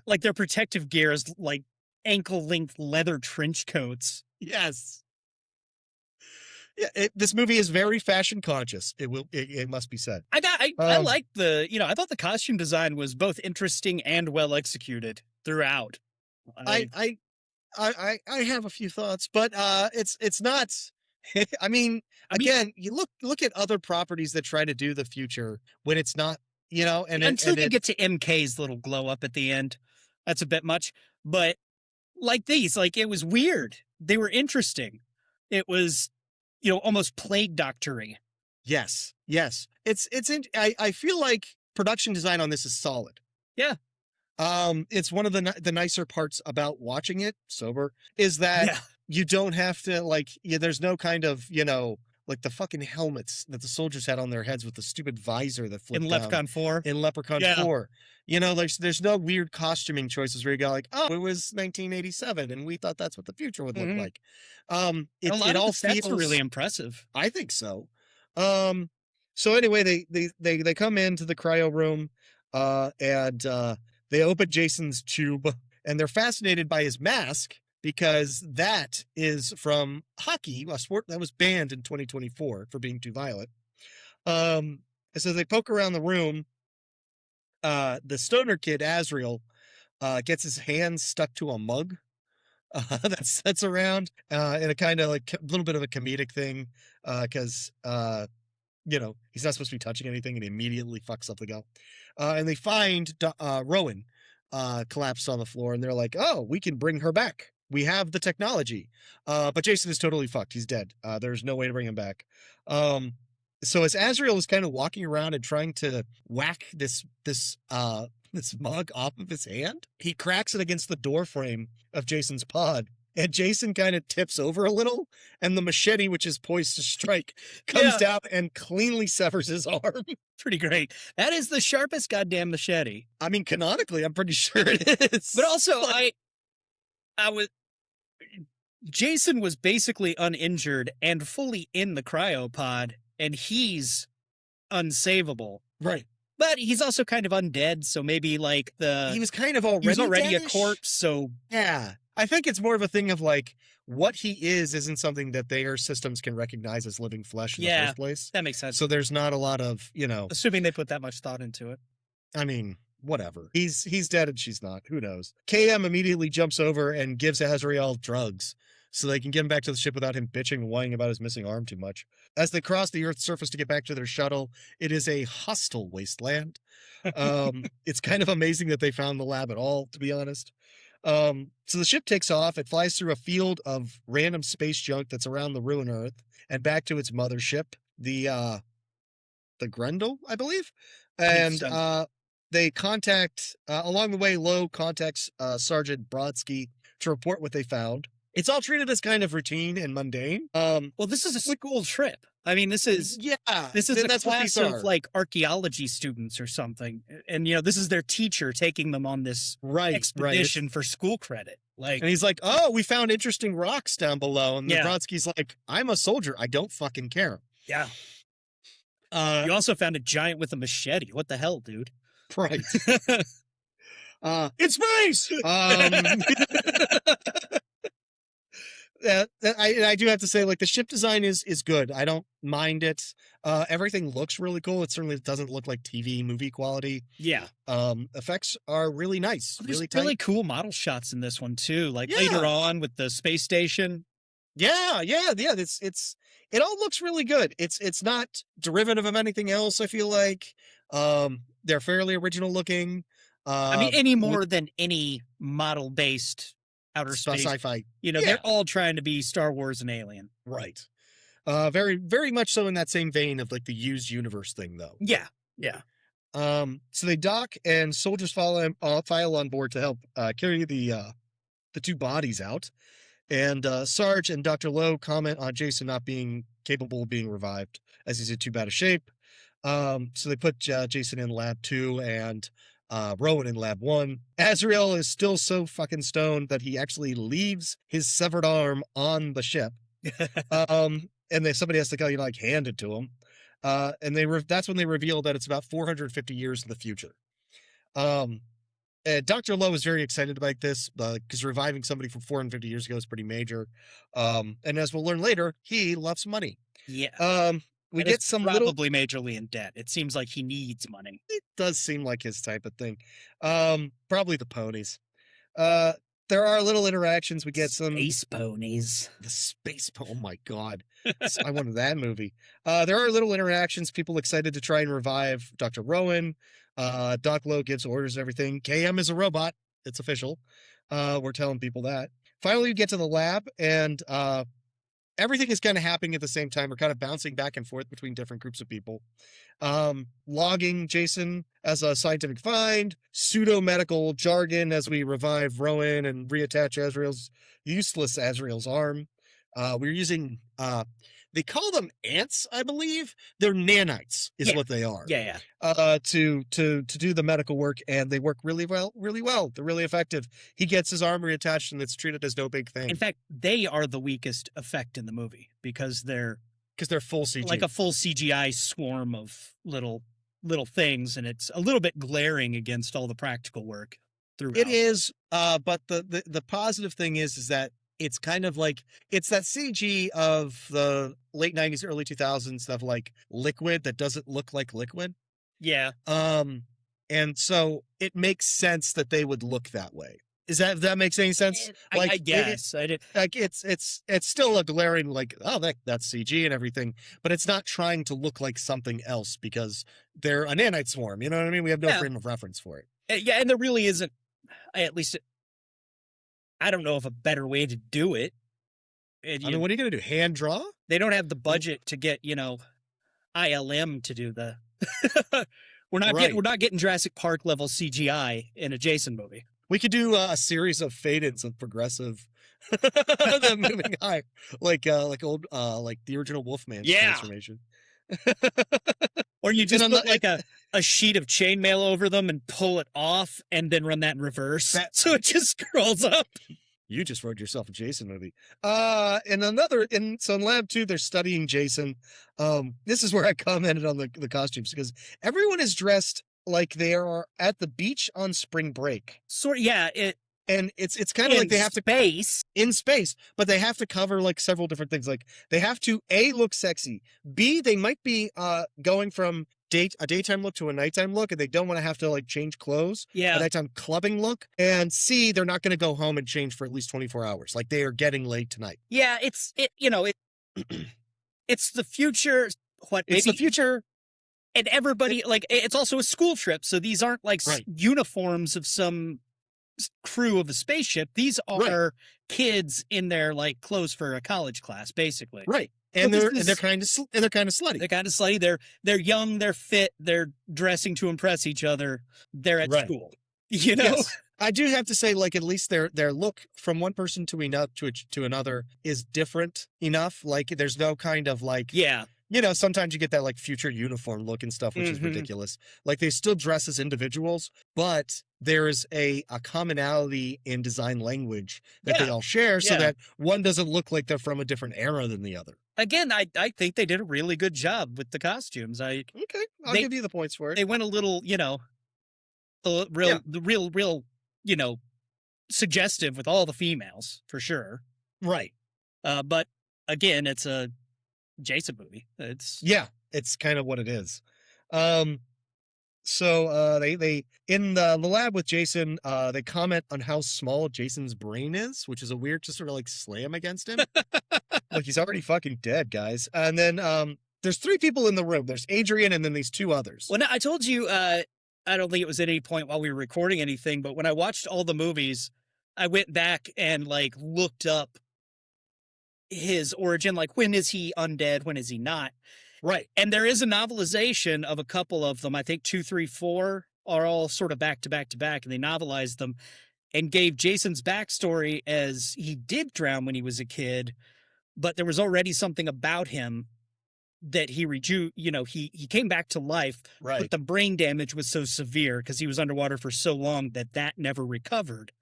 Like their protective gear is like ankle-length leather trench coats.
Yes. Yeah, this movie is very fashion conscious. It must be said.
I like I thought the costume design was both interesting and well executed throughout.
I have a few thoughts, but it's not. I mean, again, you look at other properties that try to do the future when it's not,
until you get to MK's little glow up at the end, that's a bit much. But like these, like it was weird. They were interesting. It was, almost plague doctory.
Yes. I feel like production design on this is solid.
Yeah.
It's one of the nicer parts about watching it sober is that you don't have to there's no kind of, like the fucking helmets that the soldiers had on their heads with the stupid visor that flipped
In
down.
Leprechaun 4.
In Leprechaun
Yeah.
4. There's no weird costuming choices where you go like, oh, it was 1987 and we thought that's what the future would look
Mhm.
like.
A lot
It
of
all
the sets
feels
were really impressive.
I think so. So anyway, they come into the cryo room, and they open Jason's tube, and they're fascinated by his mask because that is from hockey, a sport that was banned in 2024 for being too violent. And so they poke around the room. The stoner kid Azrael gets his hands stuck to a mug that's around in a kind of like a little bit of a comedic thing because he's not supposed to be touching anything and he immediately fucks up the go. And they find Rowan collapsed on the floor and they're like, oh, we can bring her back. We have the technology. But Jason is totally fucked. He's dead. There's no way to bring him back. So as Azrael is kind of walking around and trying to whack this mug off of his hand, he cracks it against the door frame of Jason's pod. And Jason kind of tips over a little, and the machete, which is poised to strike, comes down and cleanly severs his arm.
Pretty great. That is the sharpest goddamn machete.
I mean, canonically, I'm pretty sure it is.
But also, Jason was basically uninjured and fully in the cryopod, and he's unsavable.
Right.
But he's also kind of undead, so maybe like
he was kind of already
he was already a
dead-ish.
corpse, so
Yeah. I think it's more of a thing of like what he isn't something that their systems can recognize as living flesh in the first place.
that makes sense.
So there's not a lot of,
Assuming they put that much thought into it.
I mean, whatever. He's dead and she's not. Who knows? KM immediately jumps over and gives Azrael drugs so they can get him back to the ship without him bitching and whining about his missing arm too much. As they cross the Earth's surface to get back to their shuttle, it is a hostile wasteland. It's kind of amazing that they found the lab at all, to be honest. So the ship takes off. It flies through a field of random space junk that's around the ruined Earth and back to its mothership, the Grendel, I believe. And they contact along the way. Lowe contacts Sergeant Brodsky to report what they found. It's all treated as kind of routine and mundane.
Well, this is a school trip. I mean, this is a class of like archaeology students or something, and this is their teacher taking them on this expedition for school credit. Like,
and he's like, "Oh, we found interesting rocks down below," and Brodsky's like, "I'm a soldier. I don't fucking care."
Yeah. You also found a giant with a machete. What the hell, dude?
Right. It's space. I do have to say, like, the ship design is good. I don't mind it. Everything looks really cool. It certainly doesn't look like TV movie quality.
Yeah.
Effects are really nice.
There's
really
really cool model shots in this one too. Like later on with the space station.
Yeah. It all looks really good. It's not derivative of anything else. I feel like they're fairly original looking.
I mean, any more than any model based outer space
sci-fi.
They're all trying to be Star Wars and Alien.
Right. Very, very much so in that same vein of like the used universe thing, though.
Yeah.
So they dock and soldiers file on board to help carry the two bodies out. And Sarge and Dr. Lowe comment on Jason not being capable of being revived as he's in too bad a shape. So they put Jason in lab 2 and Rowan in lab 1. Azrael is still so fucking stoned that he actually leaves his severed arm on the ship. And then somebody has to go, hand it to him. And that's when they reveal that it's about 450 years in the future. Dr. Lowe is very excited about this because reviving somebody from 450 years ago is pretty major. And as we'll learn later, he loves money.
Yeah.
We get some
probably majorly in debt. It seems like he needs money.
It does seem like his type of thing. Probably the ponies. There are little interactions. We get some
space ponies.
The space oh my god. I wanted that movie. There are little interactions. People excited to try and revive Dr. Rowan. Doc Lowe gives orders and everything. KM is a robot. It's official. We're telling people that. Finally, we get to the lab, and everything is kind of happening at the same time. We're kind of bouncing back and forth between different groups of people. Logging Jason as a scientific find, pseudo-medical jargon as we revive Rowan and reattach useless Azrael's arm. We're using, they call them ants, I believe. They're nanites is what they are.
Yeah.
To do the medical work, and they work really well. They're really effective. He gets his arm reattached and it's treated as no big thing.
In fact, they are the weakest effect in the movie because they're
full CG.
Like a full CGI swarm of little things, and it's a little bit glaring against all the practical work throughout.
It is, but the positive thing is that it's kind of like, it's that CG of the late 90s, early 2000s of like liquid that doesn't look like liquid.
Yeah.
And so it makes sense that they would look that way. If that makes any sense?
I guess. I did.
Like it's still a glaring like, oh, that's CG and everything, but it's not trying to look like something else because they're a nanite swarm. You know what I mean? We have no frame of reference for it.
Yeah, and there really isn't, at least I don't know of a better way to do it. And
I mean, what are you gonna do? Hand draw?
they don't have the budget to get, ILM to do the.
Right.
We're not getting Jurassic Park level CGI in a Jason movie.
We could do a series of fade-ins of progressive, them moving high, like old, like the original Wolfman
Yeah.
transformation.
Or you just
on
put
the-
like a sheet of chainmail over them and pull it off and then run that in reverse. So it just scrolls up.
You just wrote yourself a Jason movie. So in lab 2, they're studying Jason. This is where I commented on the costumes, because everyone is dressed like they are at the beach on spring break. And it's kind of like they have to in space, but they have to cover like several different things. Like they have to A, look sexy, B, they might be going from a daytime look to a nighttime look, and they don't want to have to like change clothes.
Yeah.
A nighttime clubbing look. And C, they're not going to go home and change for at least 24 hours. Like they are getting laid tonight.
Yeah, it's the future.
It's the future.
And everybody, like, it's also a school trip. So these aren't like
Right.
uniforms of some crew of a spaceship. These are kids in their like clothes for a college class, basically.
Right. And
But
they're kind of slutty.
They're kind of slutty. They're young. They're fit. They're dressing to impress each other. They're at
Right.
school.
Yes. I do have to say, like, at least their look from one person to another is different enough. Like, there's no kind of like,
Yeah.
Sometimes you get that like future uniform look and stuff, which is ridiculous. Like they still dress as individuals, but there is a commonality in design language that they all share, so that one doesn't look like they're from a different era than the other.
Again, I think they did a really good job with the costumes.
Okay, I'll give you the points for it.
They went a little, real, suggestive with all the females for sure.
Right.
But again, it's a Jason movie.
It's kind of what it is. So they in the lab with Jason, they comment on how small Jason's brain is, which is a weird just sort of like slam against him. Like he's already fucking dead, guys. And then there's 3 people in the room. There's Adrian and then these 2 others.
Well, I told you, I don't think it was at any point while we were recording anything, but when I watched all the movies, I went back and like looked up his origin, like when is he undead, when is he not?
Right.
And there is a novelization of a couple of them. I think 2, 3, 4 are all sort of back to back to back, and they novelized them and gave Jason's backstory as he did drown when he was a kid, but there was already something about him that he came back to life,
Right.
but the brain damage was so severe because he was underwater for so long that never recovered.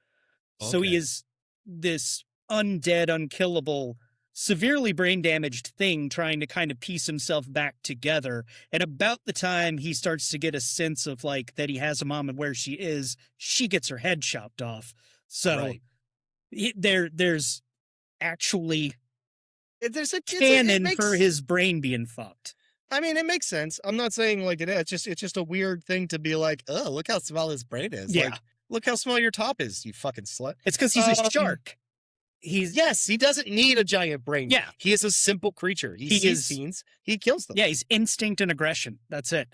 So he is this undead, unkillable, severely brain damaged thing trying to kind of piece himself back together. And about the time he starts to get a sense of like that he has a mom and where she is, she gets her head chopped off. So there's actually
There's a
canon for his brain being fucked.
I mean, it makes sense. I'm not saying like it is. It's just a weird thing to be like, oh, look how small his brain is.
Yeah.
Like, look how small your top is, you fucking slut.
It's because he's a shark.
He doesn't need a giant brain.
Yeah.
He is a simple creature. He sees scenes, he kills them.
Yeah, he's instinct and aggression. That's it.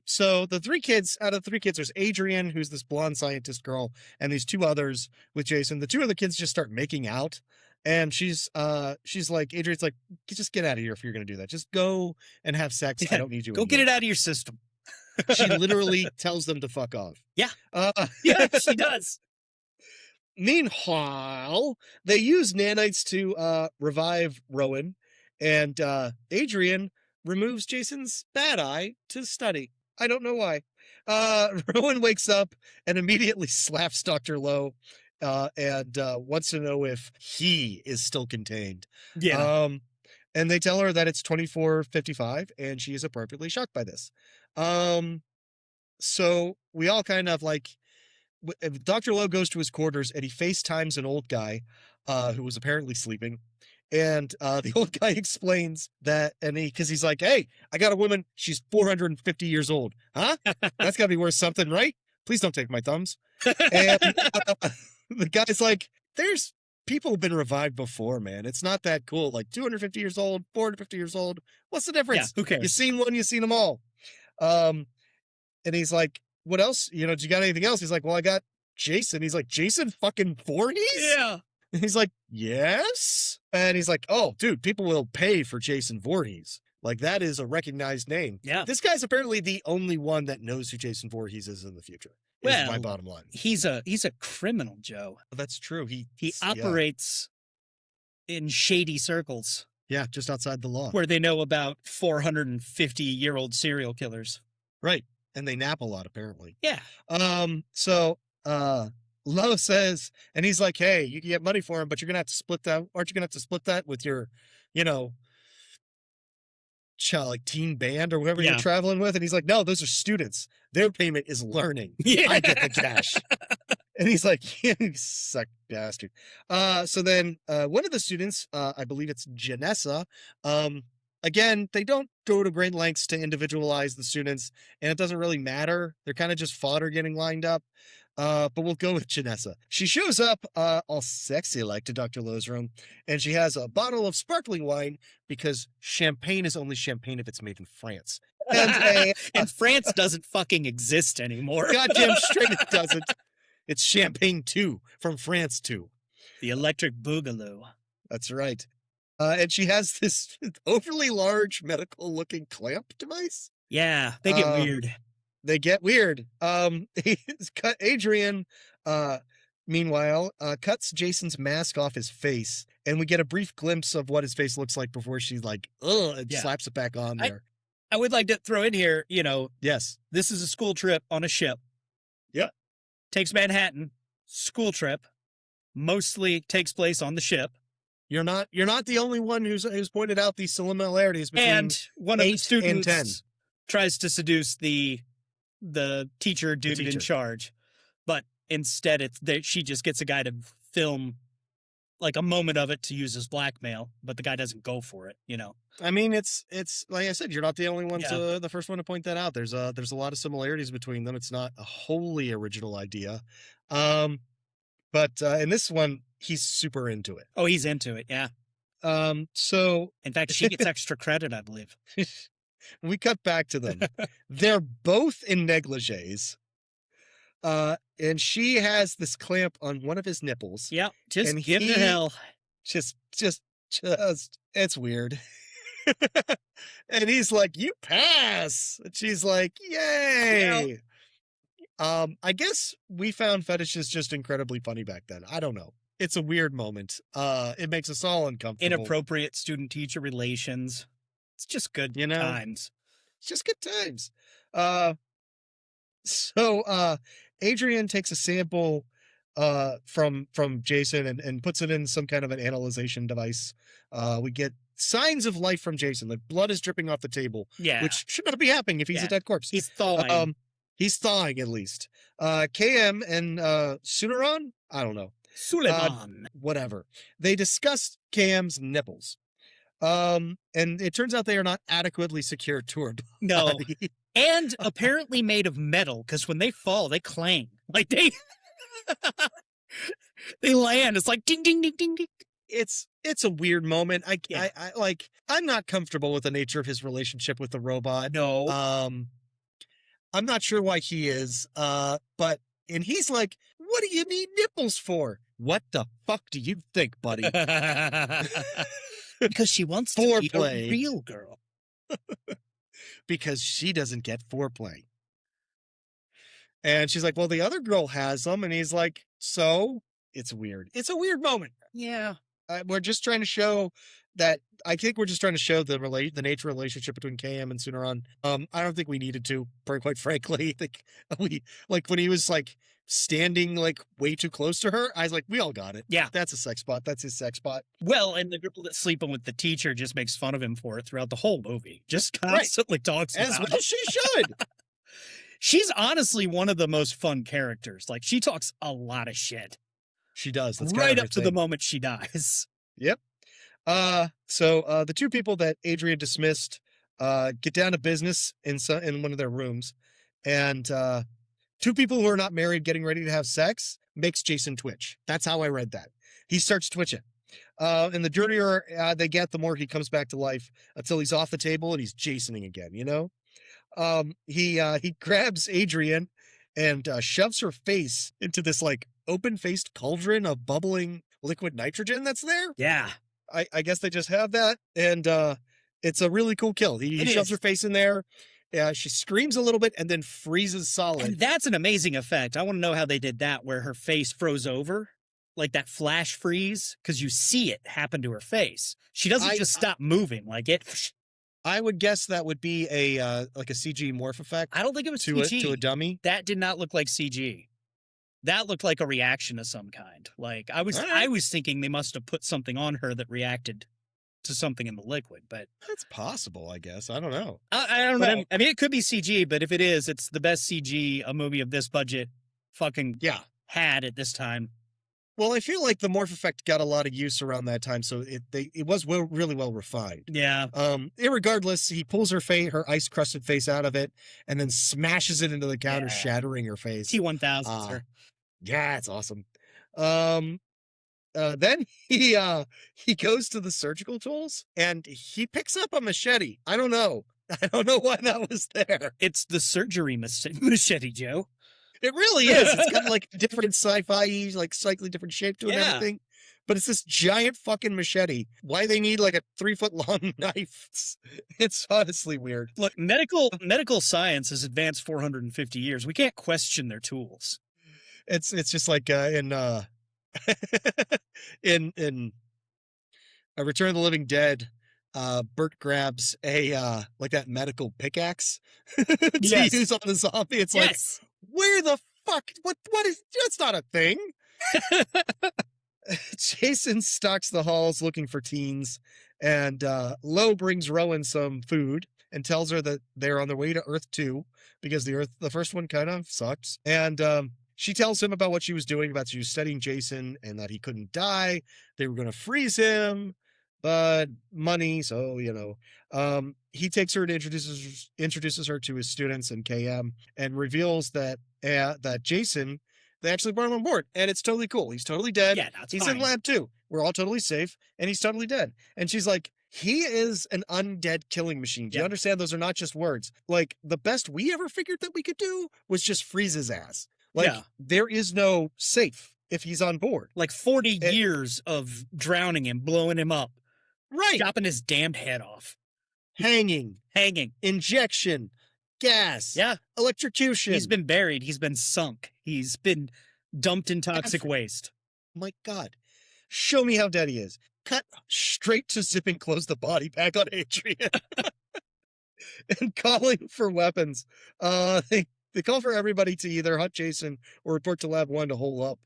So the 3 kids, out of the 3 kids, there's Adrian, who's this blonde scientist girl, and these 2 others with Jason. The 2 other kids just start making out. And she's like, Adrian's like, just get out of here if you're going to do that. Just go and have sex. I don't need you.
Go get it out of your system.
She literally tells them to fuck off.
Yeah. Yeah, she does.
Meanwhile, they use nanites to revive Rowan, and Adrian removes Jason's bad eye to study. I don't know why. Rowan wakes up and immediately slaps Dr. Lowe and wants to know if he is still contained.
Yeah.
And they tell her that it's 24:55, and she is appropriately shocked by this. So we all kind of like, Dr. Lowe goes to his quarters and he FaceTimes an old guy who was apparently sleeping. And the old guy explains that, and because he's like, hey, I got a woman. She's 450 years old. Huh? That's got to be worth something, right? Please don't take my thumbs. And the guy's like, there's people have been revived before, man. It's not that cool. Like 250 years old, 450 years old. What's the difference?
Yeah, who cares?
You've seen one, you've seen them all. And he's like, what else? Do you got anything else? He's like, well, I got Jason. He's like, Jason fucking Voorhees?
Yeah.
And he's like, yes. And he's like, oh, dude, people will pay for Jason Voorhees. Like, that is a recognized name.
Yeah.
This guy's apparently the only one that knows who Jason Voorhees is in the future. Is my
Well,
bottom line.
He's a criminal, Joe.
That's true.
He
yeah.
operates in shady circles
Yeah, just outside the law.
where they know about 450-year-old serial killers.
Right. And they nap a lot, apparently.
Yeah.
So Lo says, and he's like, hey, you can get money for him, but you're gonna have to split that. Aren't you gonna have to split that with your, like teen band or whoever
Yeah.
you're traveling with? And he's like, no, those are students. Their payment is learning.
Yeah.
I get the cash. And he's like, you suck bastard. So then one of the students, I believe it's Janessa, again, they don't go to great lengths to individualize the students, and it doesn't really matter. They're kind of just fodder getting lined up. But we'll go with Janessa. She shows up all sexy like to Dr. Lowe's room, and she has a bottle of sparkling wine because champagne is only champagne if it's made in France. And
And France doesn't fucking exist anymore.
goddamn straight it doesn't. It's Champagne 2 from France 2.
The Electric Boogaloo.
That's right. And she has this overly large medical looking clamp device.
Yeah, they get weird.
They get weird. Adrian, meanwhile, cuts Jason's mask off his face, and we get a brief glimpse of what his face looks like before she and
Yeah.
slaps it back on there.
I would like to throw in here,
Yes.
this is a school trip on a ship.
Yeah.
Takes Manhattan, school trip, mostly takes place on the ship.
You're not the only one who's pointed out these similarities between
And one of the
8
students
and 10.
tries to seduce the teacher dude in
teacher.
charge, but instead she just gets a guy to film like a moment of it to use as blackmail, but the guy doesn't go for it.
I mean, it's like I said, you're not the only one
Yeah.
the first one to point that out. There's a lot of similarities between them. It's not a wholly original idea. But in this one, he's super into it.
Oh, he's into it. Yeah.
So
In fact, she gets extra credit, I believe.
we cut back to them. They're both in negligees. And she has this clamp on one of his nipples.
Yeah. Just
And
give it
he-
hell.
Just, it's weird. And he's like, you pass. And she's like, yay. I guess we found fetishes just incredibly funny back then. I don't know. It's a weird moment. It makes us all uncomfortable.
Inappropriate student-teacher relations. It's just good times.
It's just good times. So Adrian takes a sample from Jason and puts it in some kind of an analyzation device. We get signs of life from Jason. Like blood is dripping off the table,
Yeah.
which should not be happening if he's
Yeah.
a dead corpse.
He's thawing.
He's thawing at least. KM and Sunaron, I don't know.
Suleiman.
Whatever. They discuss KM's nipples. And it turns out they are not adequately secured to her
No.
body.
And apparently made of metal, because when they fall, they clang. Like they they land. It's like ding ding ding ding ding.
It's a weird moment.
Yeah.
I'm not comfortable with the nature of his relationship with the robot.
No.
I'm not sure why he is. But he's like, what do you need nipples for? What the fuck do you think, buddy?
Because she wants to be
Foreplay.
a real girl.
Because she doesn't get foreplay. And she's like, well, the other girl has them. And he's like, so it's weird. It's a weird moment.
Yeah.
We're just trying to show that. I think we're just trying to show the nature relationship between KM and Sunaron. I don't think we needed to, quite frankly. I think when he was like standing like way too close to her, I was like, we all got it.
Yeah.
That's a sex spot. That's his sex spot.
Well, and the group that's sleeping with the teacher just makes fun of him for it throughout the whole movie. Just constantly talks
As
about
well
it.
she should.
She's honestly one of the most fun characters. Like she talks a lot of shit.
She does. That's
Right
kind of
up to the moment she dies.
Yep. So the two people that Adrian dismissed get down to business in one of their rooms, and two people who are not married getting ready to have sex makes Jason twitch. That's how I read that. He starts twitching. And the dirtier they get, the more he comes back to life until he's off the table and he's Jasoning again, He grabs Adrian and shoves her face into this like open-faced cauldron of bubbling liquid nitrogen that's there.
Yeah.
I guess they just have that, and it's a really cool kill. He
It
shoves
is.
her face in there. She screams a little bit and then freezes solid.
And that's an amazing effect. I want to know how they did that, where her face froze over, like that flash freeze, because you see it happen to her face. She doesn't just stop moving, like it.
I would guess that would be a like a CG morph effect
I don't think it was
to
CG.
to a dummy.
That did not look like CG. That looked like a reaction of some kind. Like I was thinking they must have put something on her that reacted to something in the liquid, but
That's possible, I guess. I don't know.
I don't
But
know. I mean, it could be CG, but if it is, it's the best CG a movie of this budget fucking
Yeah.
had at this time.
Well, I feel like the morph effect got a lot of use around that time, so it was really well refined.
Yeah.
Irregardless, he pulls her ice crusted face out of it and then smashes it into the counter,
Yeah.
shattering her face.
T-1000,
Uh,
sir.
Yeah, it's awesome. Then he goes to the surgical tools and he picks up a machete. I don't know why that was there.
It's the surgery machete, Joe.
It really is. It's got like different sci-fi, like slightly different shape to it and
Yeah.
everything. But it's this giant fucking machete. Why they need like a 3-foot long knife? It's honestly weird.
Look, medical science has advanced 450 years. We can't question their tools.
It's just like in in A Return of the Living Dead, Bert grabs a like that medical pickaxe to
Yes.
use on the zombie. It's like,
Yes.
where the fuck? What is that's not a thing. Jason stalks the halls looking for teens, and Lo brings Rowan some food and tells her that they're on their way to Earth 2 because the first one kind of sucks. And she tells him about what she was doing, about she was studying Jason and that he couldn't die. They were going to freeze him, but money. So, he takes her and introduces her to his students and KM and reveals that Jason, they actually brought him on board, and it's totally cool. He's totally dead.
Yeah, that's
He's
fine.
in lab 2. We're all totally safe, and he's totally dead. And she's like, he is an undead killing machine. Do you
Yeah.
understand? Those are not just words. Like, the best we ever figured that we could do was just freeze his ass. Like,
Yeah.
there is no safe if he's on board.
Like 40
It-
years of drowning him, blowing him up,
Right.
chopping his damned head off,
Hanging,
hanging.
injection, gas,
Yeah.
electrocution.
He's been buried. He's been sunk. He's been dumped in toxic waste.
My God, show me how dead he is. Cut straight to zipping close the body back on Adrian and calling for weapons. They call for everybody to either hunt Jason or report to Lab 1 to hole up.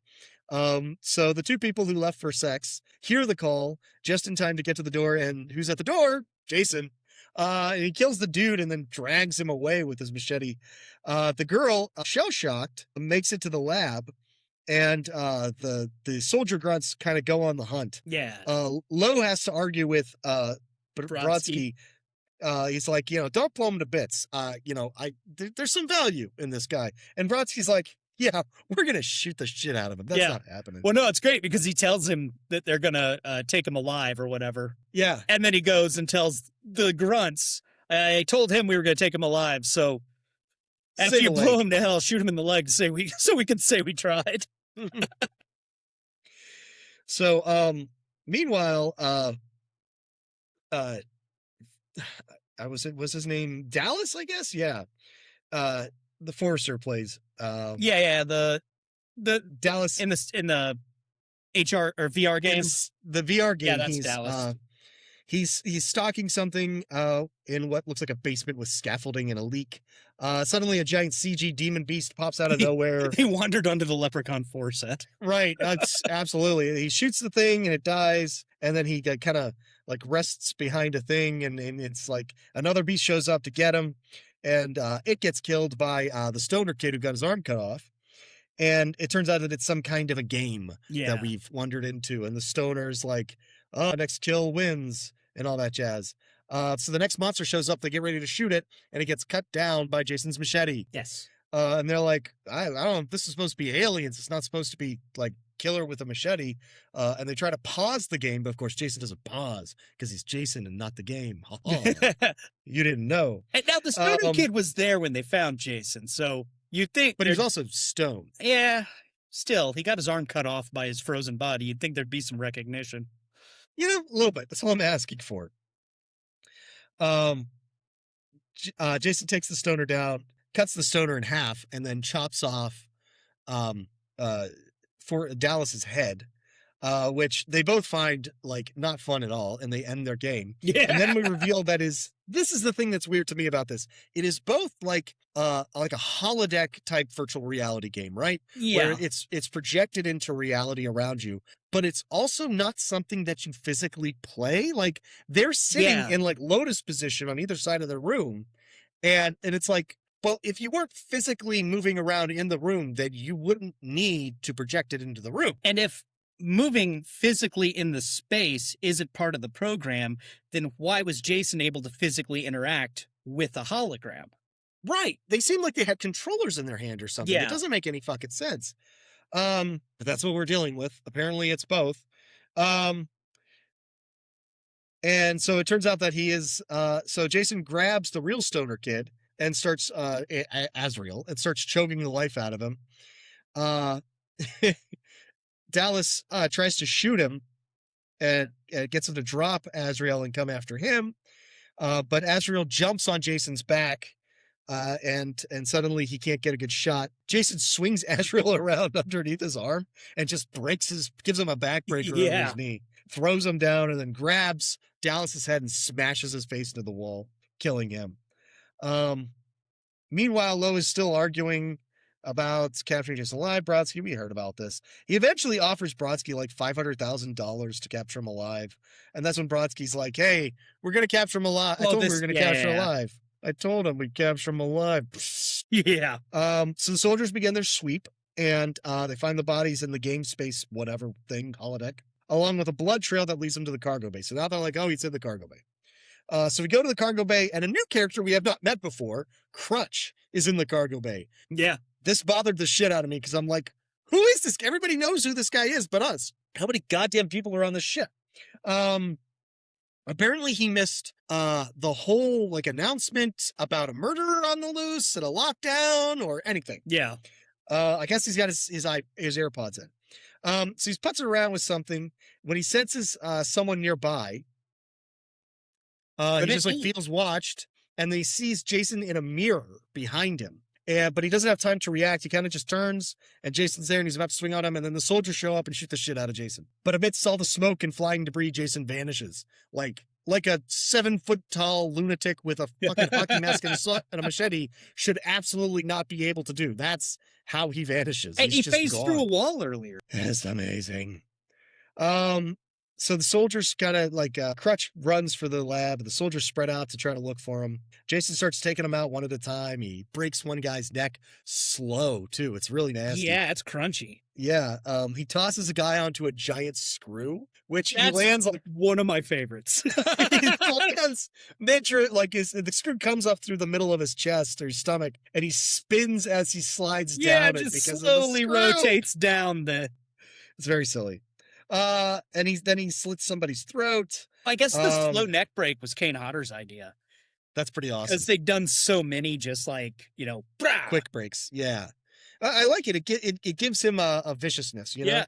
So the two people who left for sex hear the call just in time to get to the door, and who's at the door? Jason. And he kills the dude and then drags him away with his machete. The girl, shell-shocked, makes it to the lab, and the soldier grunts kind of go on the hunt.
Yeah.
Lo has to argue with
Brodsky.
Brodsky. He's like, don't blow him to bits. There's some value in this guy. And Brodsky's like, yeah, we're gonna shoot the shit out of him. That's
Yeah.
not happening.
Well, no, it's great because he tells him that they're going to take him alive or whatever.
Yeah.
And then he goes and tells the grunts, I told him we were going to take him alive. So after
Save
you
a
blow
leg.
him to hell, shoot him in the leg so we can say we tried.
So, meanwhile, was his name Dallas, I guess? Yeah. The Forrester plays.
Yeah. The
Dallas
in the HR or VR
in
game.
the VR game.
Yeah, that's
he's,
Dallas.
He's stalking something in what looks like a basement with scaffolding and a leak. Suddenly a giant CG demon beast pops out of nowhere.
He wandered onto the Leprechaun 4 set.
Right. That's absolutely. He shoots the thing and it dies, and then he kind of like rests behind a thing, and it's like another beast shows up to get him, and it gets killed by the stoner kid who got his arm cut off. And it turns out that it's some kind of a game
Yeah.
that we've wandered into, and the stoner's like, oh, next kill wins and all that jazz. So the next monster shows up, they get ready to shoot it, and it gets cut down by Jason's machete.
Yes.
And they're like, I don't know if this is supposed to be aliens. It's not supposed to be like killer with a machete. And they try to pause the game, but of course Jason doesn't pause because he's Jason and not the game. You didn't know.
And now the stoner
Um,
kid was there when they found Jason, so You'd think,
But he was
there'd-
also stoned.
yeah. Still, he got his arm cut off by his frozen body. You'd think there'd be some recognition.
You know, a little bit. That's all I'm asking for. Jason takes the stoner down, cuts the stoner in half, and then chops off for Dallas's head, which they both find like not fun at all, and they end their game.
Yeah.
And then we reveal this is the thing that's weird to me about this. It is both like a holodeck type virtual reality game, right?
Yeah.
Where it's projected into reality around you, but it's also not something that you physically play. Like they're sitting
Yeah.
in like lotus position on either side of the room, and it's like, well, if you weren't physically moving around in the room, then you wouldn't need to project it into the room.
And if moving physically in the space isn't part of the program, then why was Jason able to physically interact with a hologram?
Right. They seem like they had controllers in their hand or something.
Yeah.
It doesn't make any fucking sense. But that's what we're dealing with. Apparently it's both. And so it turns out that he is, so Jason grabs the real stoner kid and starts, Azrael, and starts choking the life out of him. Dallas tries to shoot him and gets him to drop Azrael and come after him. But Azrael jumps on Jason's back, and suddenly he can't get a good shot. Jason swings Azrael around underneath his arm and just gives him a backbreaker over
Yeah.
his knee, throws him down, and then grabs Dallas's head and smashes his face into the wall, killing him. Meanwhile, Lowe is still arguing about capturing Jason alive. Brodsky, we heard about this. He eventually offers Brodsky like $500,000 to capture him alive. And that's when Brodsky's like, hey, we're going to capture him alive. I
Oh,
told him we
this-
were going to
yeah,
capture him
yeah.
alive. I told him we'd capture him alive.
Yeah.
So the soldiers begin their sweep, and they find the bodies in the game space, whatever thing, holodeck, along with a blood trail that leads them to the cargo bay. So now they're like, oh, he's in the cargo bay. So we go to the cargo bay, and a new character we have not met before, Crutch, is in the cargo bay.
Yeah.
This bothered the shit out of me because I'm like, who is this? Everybody knows who this guy is but us. How many goddamn people are on this ship? Apparently he missed the whole like announcement about a murderer on the loose and a lockdown or anything.
Yeah.
I guess he's got his AirPods in. So he's putzing around with something. When he senses someone nearby, he just like feels watched, and then he sees Jason in a mirror behind him. But he doesn't have time to react. He kind of just turns, and Jason's there, and he's about to swing on him, and then the soldiers show up and shoot the shit out of Jason. But amidst all the smoke and flying debris, Jason vanishes. Like a 7-foot-tall lunatic with a fucking hockey mask and a machete should absolutely not be able to do. That's how he vanishes.
Hey,
He's
he
just
phased
gone.
through a wall earlier.
That's amazing. So the soldiers kind of like Crutch runs for the lab. The soldiers spread out to try to look for him. Jason starts taking them out one at a time. He breaks one guy's neck slow too. It's really nasty.
Yeah, it's crunchy.
Yeah. He tosses a guy onto a giant screw, which
That's
he lands like
one of my favorites.
he lands the screw comes up through the middle of his chest or his stomach, and he spins as he slides
Yeah,
down.
it
it
just
because of the
slowly
screw.
rotates down the.
It's very silly. And he slits somebody's throat.
I guess the slow
Um,
neck break was Kane Hodder's idea
That's pretty awesome.
because they'd done so many, just like brah.
Quick breaks. Yeah. I like it. It gives him a viciousness, you know?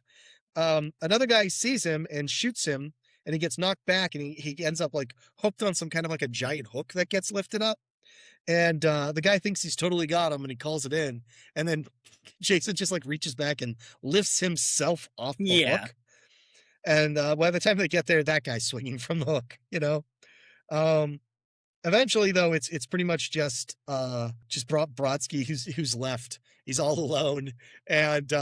Yeah.
Another guy sees him and shoots him, and he gets knocked back, and he ends up like hooked on some kind of like a giant hook that gets lifted up. And the guy thinks he's totally got him, and he calls it in. And then Jason just like reaches back and lifts himself off the
Yeah.
hook. And by the time they get there, that guy's swinging from the hook, you know? Eventually, though, it's pretty much just Brodsky who's left. He's all alone, and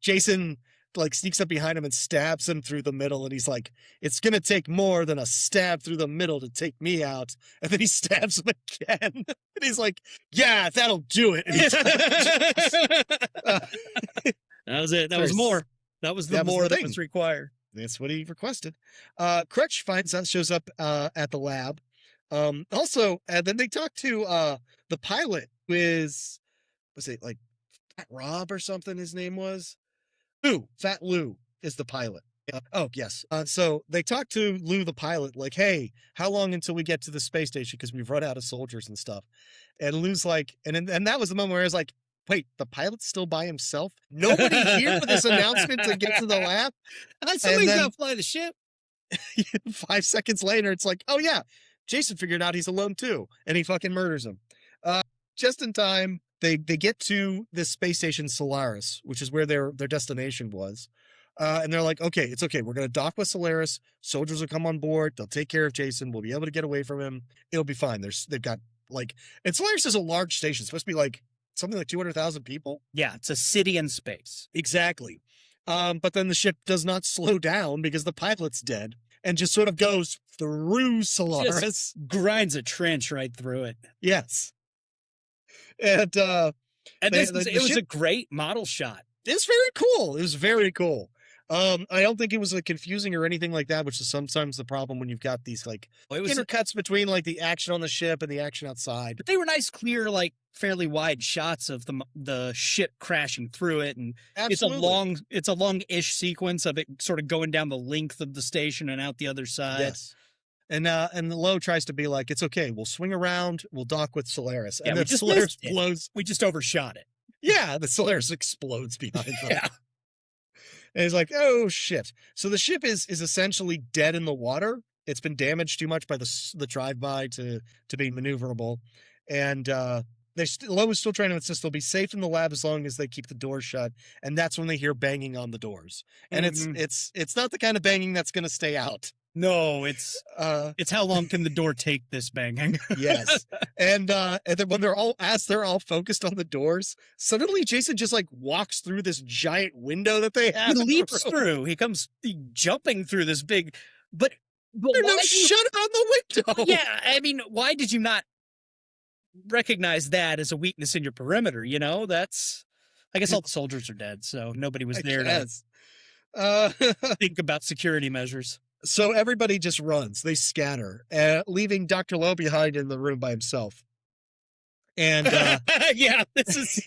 Jason like sneaks up behind him and stabs him through the middle, and he's like, "It's gonna take more than a stab through the middle to take me out." And then he stabs him again, and he's like, "Yeah, that'll do it." And he
That was it. That was
Very-
more. That was the
that was the
more that
thing.
was required.
That's what he requested. Crutch shows up at the lab. Also, and then they talk to the pilot, who was it like Fat Rob or something? His name was Fat Lou is the pilot. Oh yes. So they talk to Lou the pilot, like, "Hey, how long until we get to the space station? Because we've run out of soldiers and stuff." And Lou's like, and that was the moment where I was like, wait, the pilot's still by himself? Nobody here for this announcement to get to the lab?
Somebody's
then-
got to fly the ship.
5 seconds later, it's like, oh yeah, Jason figured out he's alone too, and he fucking murders him. Just in time, they get to this space station Solaris, which is where their destination was. And they're like, okay, it's okay. We're going to dock with Solaris. Soldiers will come on board. They'll take care of Jason. We'll be able to get away from him. It'll be fine. They've got and Solaris is a large station. It's supposed to be like something like 200,000 people.
Yeah, it's a city in space.
Exactly. But then the ship does not slow down because the pilot's dead and just sort of goes through Solaris.
Just grinds a trench right through it.
Yes. And
it was a great model shot.
it's very cool. It was very cool. I don't think it was like confusing or anything like that, which is sometimes the problem when you've got these like intercuts between like the action on the ship and the action outside.
But they were nice, clear, like fairly wide shots of the ship crashing through it, and
Absolutely.
it's a long-ish sequence of it sort of going down the length of the station and out the other side.
Yes. And the Low tries to be like, it's okay. We'll swing around. We'll dock with Solaris.
Yeah,
And
we
then
just
Solaris
missed it.
blows.
We just overshot it.
Yeah, the Solaris explodes behind them.
Yeah.
And he's like, oh shit. So the ship is essentially dead in the water. It's been damaged too much by the drive-by to be maneuverable. And Low is still trying to insist they'll be safe in the lab as long as they keep the doors shut. And that's when they hear banging on the doors. And it's not the kind of banging that's going to stay out.
No, it's how long can the door take this banging?
Yes. And then when they're all focused on the doors, suddenly Jason just like walks through this giant window that they have.
He
in the
leaps
room.
through. He comes jumping through this big, but
There's no
why do you-
shutter on the window.
Yeah, I mean, why did you not recognize that as a weakness in your perimeter? You know, I guess all the soldiers are dead, so nobody was there to think about security measures.
So everybody just runs. They scatter, leaving Dr. Lowe behind in the room by himself. And
yeah, this is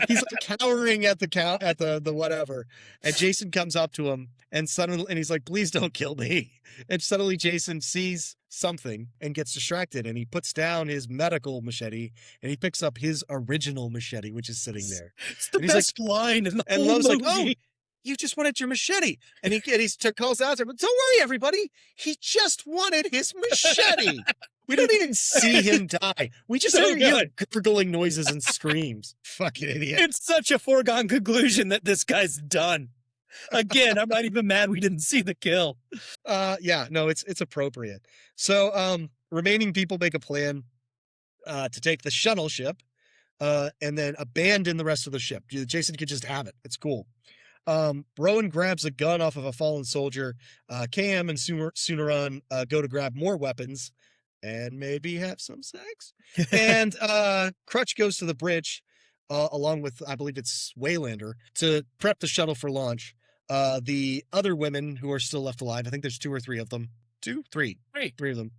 he's like cowering at the whatever. And Jason comes up to him and he's like, please don't kill me. And suddenly Jason sees something and gets distracted, and he puts down his medical machete and he picks up his original machete, which is sitting there.
it's the
And he's
best line in the
And
whole
Lowe's
movie.
like, oh, you just wanted your machete. And he calls out to him, but don't worry, everybody. He just wanted his machete. We don't even see him die. We just
So
hear
good.
gurgling noises and screams. Fucking idiot.
It's such a foregone conclusion that this guy's done. Again, I'm not even mad we didn't see the kill.
Yeah, no, it's appropriate. So remaining people make a plan to take the shuttle ship and then abandon the rest of the ship. Jason could just have it. It's cool. Rowan grabs a gun off of a fallen soldier. KM and Sunaran go to grab more weapons and maybe have some sex. And Crutch goes to the bridge along with, I believe it's Waylander, to prep the shuttle for launch. The other women who are still left alive, I think there's 2 or 3 of them. 2? 3. 3 of them.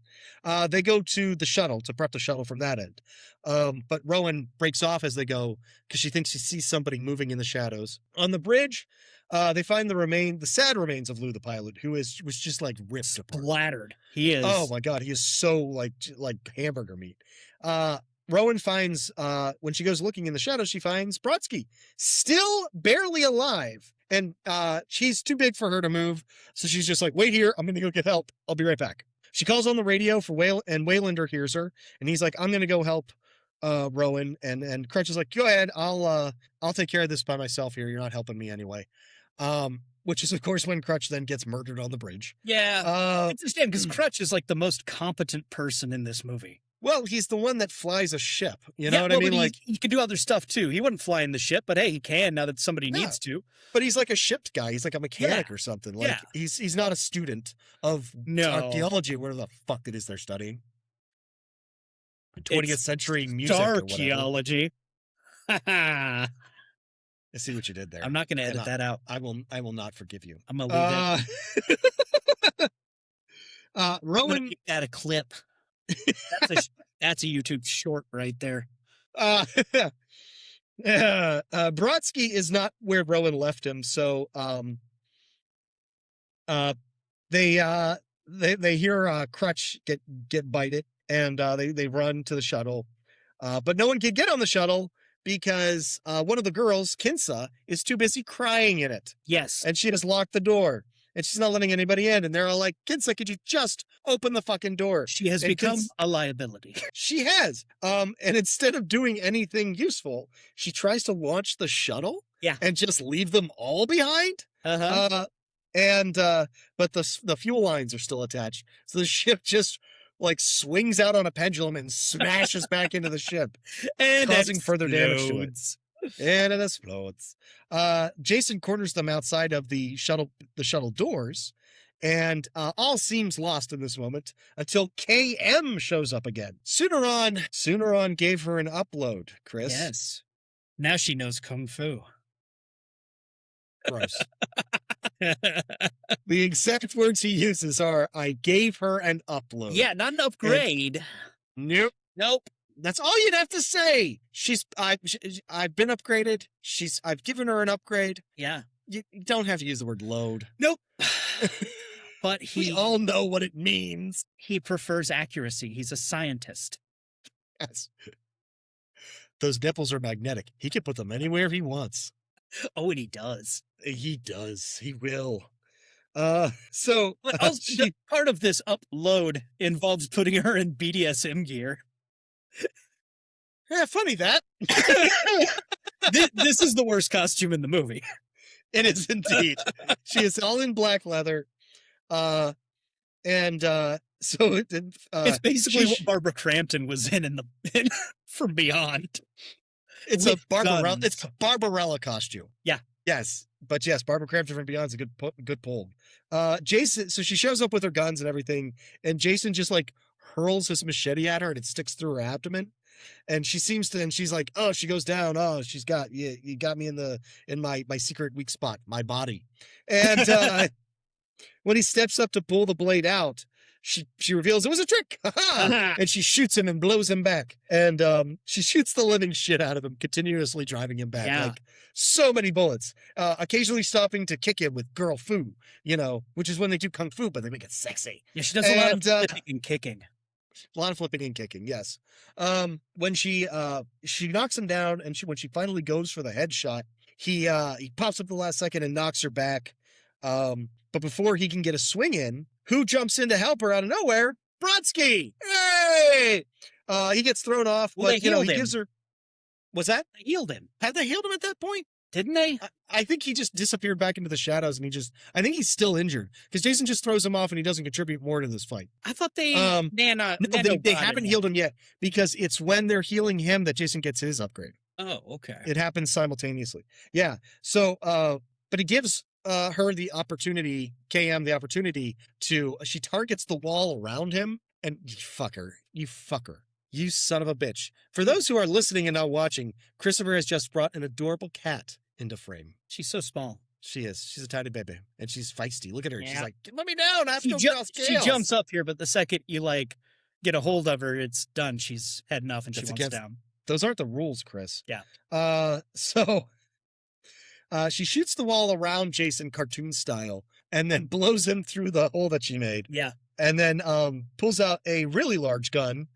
They go to the shuttle to prep the shuttle from that end. But Rowan breaks off as they go because she thinks she sees somebody moving in the shadows. On the bridge, they find the sad remains of Lou the pilot, who was just like ripped apart.
Splattered. He is.
Oh my god, he is so like hamburger meat. Rowan finds when she goes looking in the shadows, she finds Brodsky still barely alive. And she's too big for her to move. So she's just like, wait here. I'm going to go get help. I'll be right back. She calls on the radio for and Waylander hears her. And he's like, I'm going to go help Rowan. And Crutch is like, go ahead. I'll take care of this by myself here. You're not helping me anyway. Which is, of course, when Crutch then gets murdered on the bridge.
Yeah. It's a shame because Crutch is like the most competent person in this movie.
Well, he's the one that flies a ship. You know what I mean?
Like he can do other stuff too. He wouldn't fly in the ship, but hey, he can now that somebody needs to.
But he's like a ship guy. He's like a mechanic or something. Like he's not a student of archaeology, where the fuck it is they're studying. 20th century music.
Archaeology.
I see what you did there.
I'm not going to edit that out.
I will not forgive you.
I'm going to leave it.
Rowan,
keep that a clip. That's a YouTube short right there.
Brodsky is not where Rowan left him, so they hear Crutch get bited, and they run to the shuttle, but no one can get on the shuttle because one of the girls, Kinsa, is too busy crying in it.
Yes.
And she has locked the door. And she's not letting anybody in. And they're all like, Kinsa, could you just open the fucking door?
She has
And
become a liability.
She has. And instead of doing anything useful, she tries to launch the shuttle.
Yeah.
And just leave them all behind.
Uh-huh.
But the fuel lines are still attached. So the ship just like swings out on a pendulum and smashes back into the ship,
And
causing further damage to it.
explodes.
And it explodes. Jason corners them outside of the shuttle doors, and all seems lost in this moment until KM shows up again. Sooneron gave her an upload, Chris.
Yes. Now she knows Kung Fu.
Gross. The exact words he uses are, I gave her an upload.
Yeah, not an upgrade.
Nope.
Nope.
That's all you'd have to say. I've been upgraded. I've given her an upgrade.
Yeah.
You don't have to use the word load.
Nope. But
We all know what it means.
he prefers accuracy. He's a scientist.
Yes. Those nipples are magnetic. He can put them anywhere he wants.
Oh, and he does.
He does. He will.
But also, part of this upload involves putting her in BDSM gear.
Yeah, funny that.
This is the worst costume in the movie.
It is indeed. She is all in black leather. So
It's basically what Barbara Crampton was in From Beyond.
It's
with
Barbarella.
guns.
It's a Barbarella costume.
Yeah.
Yes, but yes, Barbara Crampton from Beyond's a good pull. Jason. So she shows up with her guns and everything, and Jason just like hurls his machete at her, and it sticks through her abdomen. And she seems to, and she's like, oh, she goes down. Oh, she's got you got me in my secret weak spot, my body. And when he steps up to pull the blade out, she reveals it was a trick. And she shoots him and blows him back. And she shoots the living shit out of him, continuously driving him back.
Yeah.
Like so many bullets. Occasionally stopping to kick him with girl fu, which is when they do kung fu, but they make it sexy.
Yeah, she does a lot of
And,
flipping and kicking.
A lot of flipping and kicking, yes. When she knocks him down, and when she finally goes for the headshot, he pops up the last second and knocks her back. But before he can get a swing in, who jumps in to help her out of nowhere? Brodsky! Hey! He gets thrown off,
Well,
but
they
he
healed him.
gives her. Was that?
They healed him,
Had they healed him at that point?
didn't they?
I think he just disappeared back into the shadows, and I think he's still injured because Jason just throws him off, and he doesn't contribute more to this fight.
I thought they
No, they
got
haven't
him.
healed him yet because it's when they're healing him that Jason gets his upgrade.
Oh, okay.
It happens simultaneously. Yeah. So, but he gives her the opportunity, KM, the opportunity she targets the wall around him, and you fucker, you son of a bitch. For those who are listening and not watching, Christopher has just brought an adorable cat into frame.
She's so small.
She is. She's a tiny baby, and she's feisty. Look at her. She's
Yeah.
like, let me down. I have to go across
She
scales."
jumps up here, but the second you get a hold of her, it's done. She's heading off and she
That's
wants
against-
down.
Those aren't the rules, Chris.
Yeah.
She shoots the wall around Jason cartoon style and then blows him through the hole that she made.
Yeah.
And then pulls out a really large gun,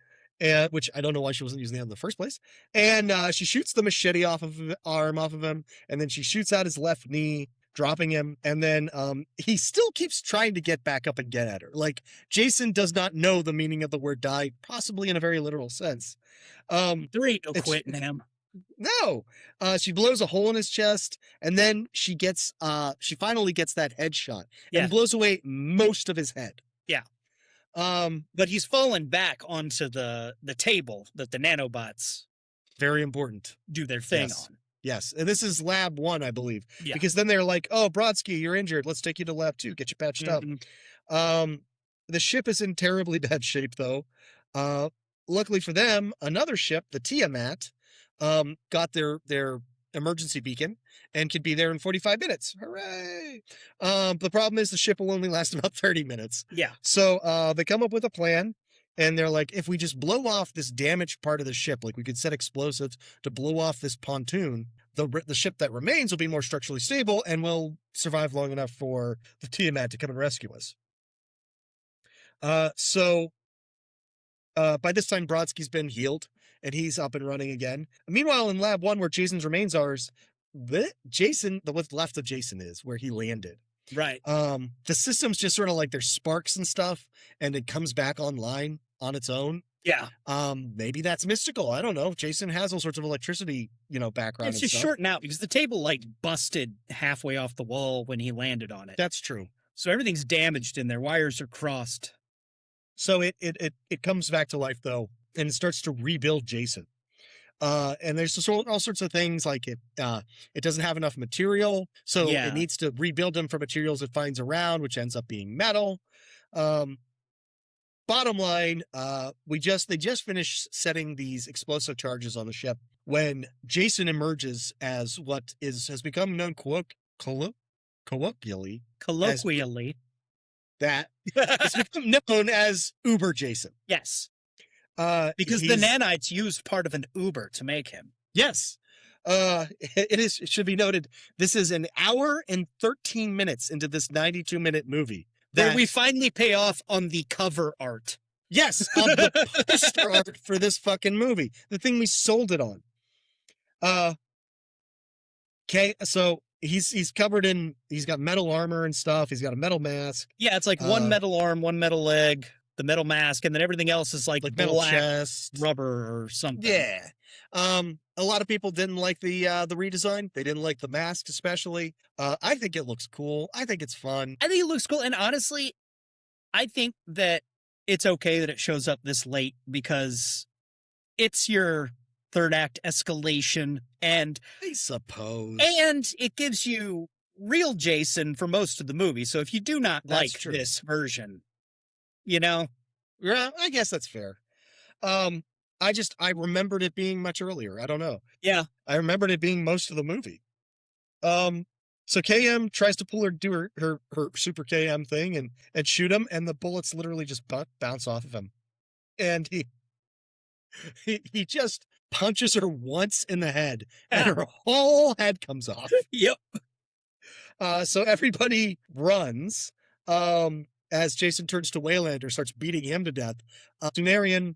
which I don't know why she wasn't using that in the first place. And she shoots the machete arm off of him, and then she shoots out his left knee, dropping him. And then he still keeps trying to get back up and get at her. Like, Jason does not know the meaning of the word die, possibly in a very literal sense.
There ain't no
it's-
quitting him.
No, she blows a hole in his chest, and then she finally gets that headshot
Yeah.
and blows away most of his head.
Yeah.
Um,
But he's fallen back onto the table that the nanobots
very important.
do their thing
Yes.
on.
Yes, and this is lab 1, I believe,
Yeah.
because then they're like, "Oh, Brodsky, you're injured. Let's take you to lab 2, get you patched up."
Mhm.
The ship is in terribly bad shape, though. Luckily for them, another ship, the Tiamat, got their emergency beacon and could be there in 45 minutes. Hooray! The problem is the ship will only last about 30 minutes.
Yeah.
So they come up with a plan, and they're like, if we just blow off this damaged part of the ship, like we could set explosives to blow off this pontoon, the ship that remains will be more structurally stable and will survive long enough for the Tiamat to come and rescue us. By this time, Brodsky's been healed, and he's up and running again. Meanwhile, in Lab 1, where Jason's remains are, what's left of Jason is where he landed.
Right.
The system's just sort of like there's sparks and stuff, and it comes back online on its own.
Yeah.
Maybe that's mystical. I don't know. Jason has all sorts of electricity, background.
It's
and
just
stuff.
shorting out because the table like busted halfway off the wall when he landed on it.
That's true.
So everything's damaged in there. Wires are crossed.
So it comes back to life though, and it starts to rebuild Jason. And there's just all sorts of things like it doesn't have enough material, so it needs to rebuild them from materials it finds around, which ends up being metal. Bottom line, they just finished setting these explosive charges on the ship when Jason emerges as what has become known colloquially that it's become known as Uber Jason.
Yes. Because the nanites used part of an Uber to make him.
Yes. It should be noted, this is an hour and 13 minutes into this 92-minute movie.
Where we finally pay off on the cover art.
Yes, on the poster art for this fucking movie. The thing we sold it on. Okay, so he's covered in, he's got metal armor and stuff. He's got a metal mask.
Yeah, it's like one metal arm, one metal leg, the metal mask, and then everything else is like
metal
black
chest,
rubber or something.
Yeah. A lot of people didn't like the redesign. They didn't like the mask, especially. I think it looks cool. I think it's fun.
I think it looks cool, and honestly, I think that it's okay that it shows up this late because it's your third act escalation, and
I suppose,
and it gives you real Jason for most of the movie. So if you do not like this version,
yeah, I guess that's fair. I remembered it being much earlier. I don't know.
Yeah.
I remembered it being most of the movie. So KM tries to do her super KM thing and shoot him, and the bullets literally just bounce off of him. And he just punches her once in the head, and her whole head comes off.
Yep.
So everybody runs, as Jason turns to Waylander, starts beating him to death. Sunarian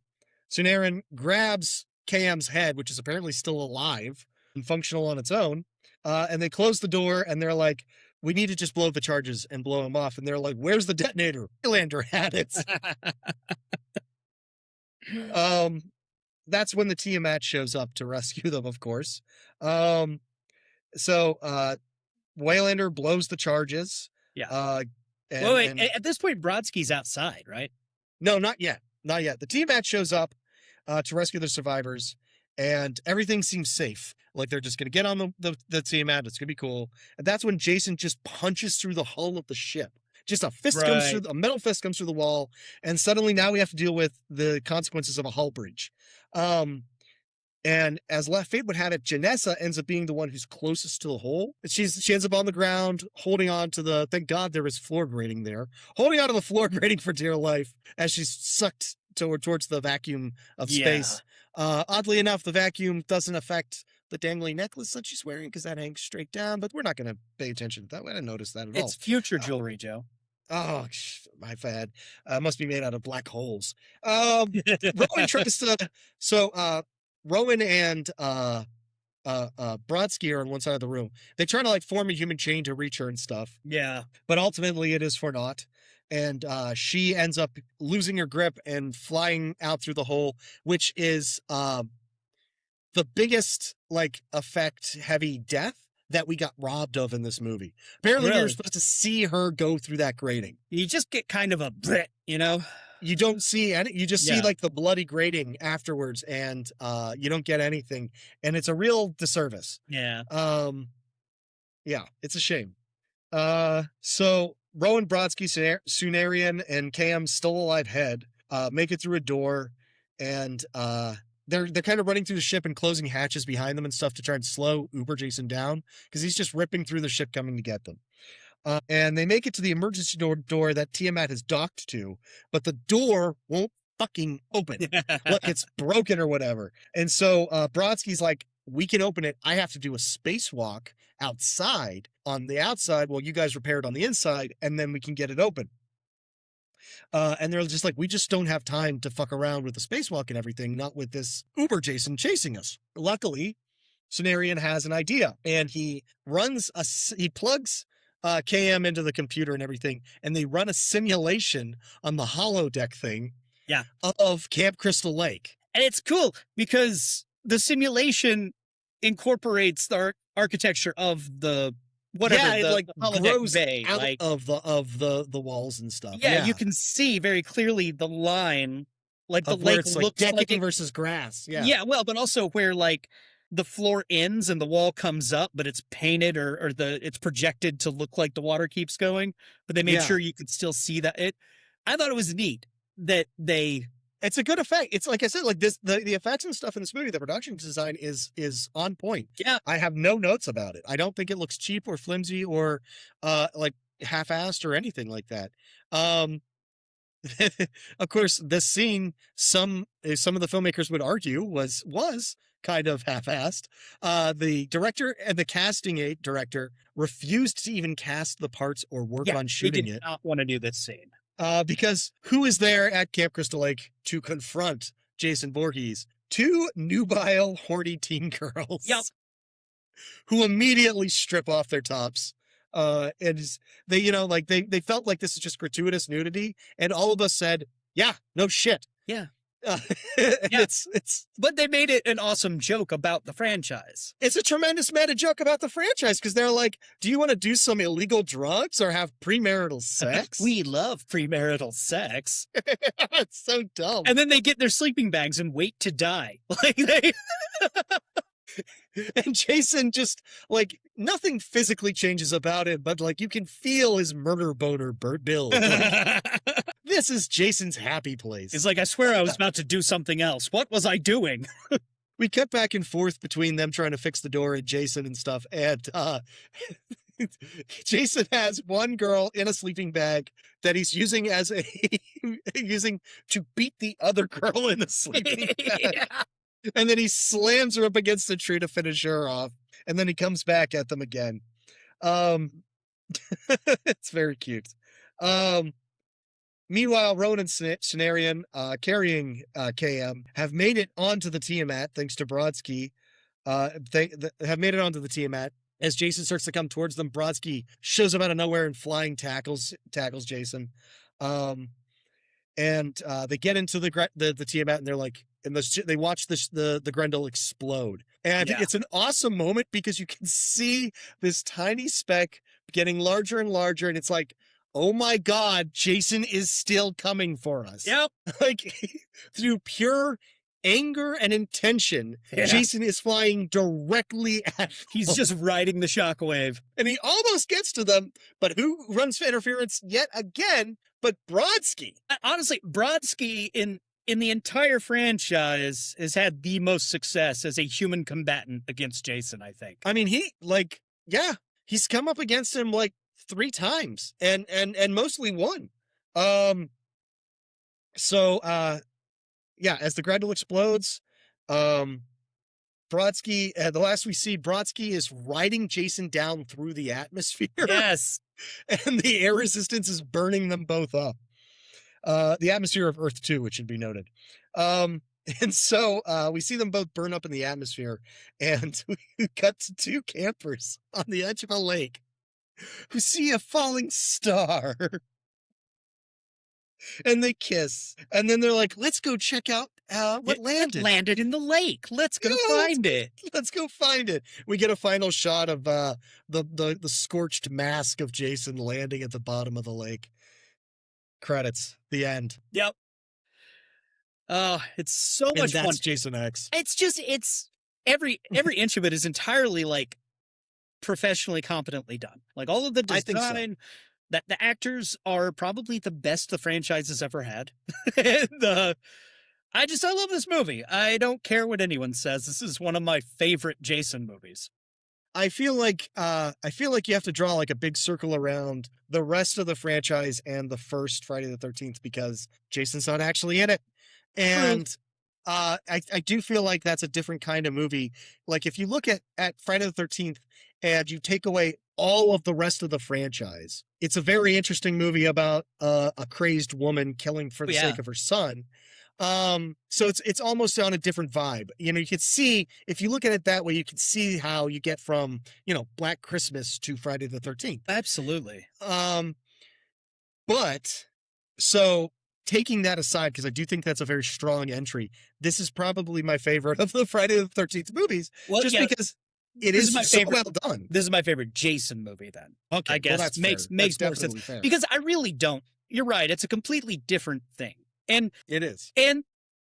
grabs KM's head, which is apparently still alive and functional on its own. And they close the door, and they're like, we need to just blow the charges and blow him off. And they're like, where's the detonator? Waylander had it. That's when the Tiamat shows up to rescue them, of course. So Waylander blows the charges.
Yeah. At this point, Brodsky's outside, right?
No, not yet. Not yet. The Tiamat shows up to rescue the survivors, and everything seems safe. Like they're just going to get on the Tiamat. It's going to be cool. And that's when Jason just punches through the hull of the ship. Just a metal fist comes through the wall, and suddenly now we have to deal with the consequences of a hull breach. And as fate would have it, Janessa ends up being the one who's closest to the hole. She ends up on the ground, holding on to thank God there is floor grating there, holding on to the floor grating for dear life as she's sucked towards the vacuum of space. Oddly enough, the vacuum doesn't affect the dangly necklace that she's wearing because that hangs straight down, but we're not going to pay attention to that. I didn't notice that at all.
It's future jewelry, Joe.
Oh, my bad. Must be made out of black holes. Rowan tries to. Rowan and Brodsky are on one side of the room. They try to like form a human chain to reach her and stuff.
Yeah.
But ultimately it is for naught. And she ends up losing her grip and flying out through the hole, which is the biggest like effect heavy death that we got robbed of in this movie. Apparently we were supposed to see her go through that grating.
You just get kind of a bleh, you know?
You don't see any, you just see like the bloody grating afterwards, and you don't get anything. And it's a real disservice.
Yeah.
Yeah, it's a shame. So Rowan, Brodsky, Sunarian, and Cam's still alive head make it through a door, and they're kind of running through the ship and closing hatches behind them and stuff to try and slow Uber Jason down because he's just ripping through the ship coming to get them. And they make it to the emergency door that Tiamat has docked to, but the door won't fucking open. Like it's broken or whatever. And so Brodsky's like, we can open it. I have to do a spacewalk outside on the outside while you guys repair it on the inside, and then we can get it open. And they're just like, we just don't have time to fuck around with the spacewalk and everything, not with this Uber Jason chasing us. Luckily, Cenarion has an idea, and he plugs KM into the computer and everything, and they run a simulation on the holodeck thing of Camp Crystal Lake.
And it's cool because the simulation incorporates the architecture of the whatever
it like
holodeck
grows
bay,
out
like,
of the walls and stuff.
you can see very clearly the line, like the
Of where
lake
it's
looks like
decking
it,
versus grass.
well, but also where like the floor ends and the wall comes up, but it's painted or it's projected to look like the water keeps going. But they made sure you could still see that. I thought it was neat that they.
It's a good effect. It's like I said, like this, the effects and stuff in this movie, the production design is on point.
Yeah.
I have no notes about it. I don't think it looks cheap or flimsy or like half-assed or anything like that. Of course, this scene, some of the filmmakers would argue was kind of half-assed. The director and the casting director refused to even cast the parts or work on shooting
he did
it.
not want to do this scene.
Because who is there at Camp Crystal Lake to confront Jason Voorhees? 2 nubile, horny teen girls.
Yep.
Who immediately strip off their tops. And they, they felt like this is just gratuitous nudity. And all of us said, yeah, no shit.
Yeah.
It's
But they made it an awesome joke about the franchise.
It's a tremendous meta joke about the franchise because they're like, do you want to do some illegal drugs or have premarital sex?
We love premarital sex.
It's so dumb.
And then they get their sleeping bags and wait to die. Like they
And Jason just like nothing physically changes about it, but like you can feel his murder boner build. Like, this is Jason's happy place.
It's like, I swear I was about to do something else. What was I doing?
We kept back and forth between them trying to fix the door and Jason and stuff. And Jason has one girl in a sleeping bag that he's using using to beat the other girl in the sleeping bag. And then he slams her up against the tree to finish her off. And then he comes back at them again. It's very cute. Meanwhile, Rowan and Cenarion, carrying KM, have made it onto the Tiamat, thanks to Brodsky. They have made it onto the Tiamat. As Jason starts to come towards them, Brodsky shows up out of nowhere and flying tackles Jason. And they get into the Tiamat, and they're like, they watch the Grendel explode. And it's an awesome moment because you can see this tiny speck getting larger and larger, and it's like, oh my God, Jason is still coming for us.
Yep.
Like through pure anger and intention, Jason is flying directly at them.
He's just riding the shockwave.
And he almost gets to them, but who runs for interference yet again but Brodsky?
Honestly, Brodsky in the entire franchise has had the most success as a human combatant against Jason, I think.
I mean, he's come up against him like 3 times and mostly won. As the Grendel explodes, Brodsky, the last we see, Brodsky is riding Jason down through the atmosphere.
Yes.
And the air resistance is burning them both up. The atmosphere of Earth 2, which should be noted. And so we see them both burn up in the atmosphere, and we cut to 2 campers on the edge of a lake who see a falling star. And they kiss. And then they're like, let's go check out what landed.
It landed in the lake. Let's go find it.
Let's go find it. We get a final shot of the scorched mask of Jason landing at the bottom of the lake. Credits. The end.
Yep. It's so much fun.
That's Jason X.
It's every inch of it is entirely like professionally competently done. Like all of the design,
I think so.
That the actors are probably the best the franchise has ever had. I love this movie. I don't care what anyone says. This is one of my favorite Jason movies.
I feel like you have to draw like a big circle around the rest of the franchise and the first Friday the 13th because Jason's not actually in it. And I do feel like that's a different kind of movie. Like if you look at Friday the 13th and you take away all of the rest of the franchise. It's a very interesting movie about a crazed woman killing for the sake of her son. So it's almost on a different vibe. You know, you can see, if you look at it that way, you can see how you get from, you know, Black Christmas to Friday the 13th.
Absolutely.
But so taking that aside, because I do think that's a very strong entry, this is probably my favorite of the Friday the 13th movies,
Well,
just
yeah,
because it
this
is
is my
so
favorite.
well done.
This is my favorite Jason movie then.
Okay,
I guess
that's
makes
fair.
makes
That's
more sense
definitely fair.
because I really don't. You're right. It's a completely different thing. And
It is.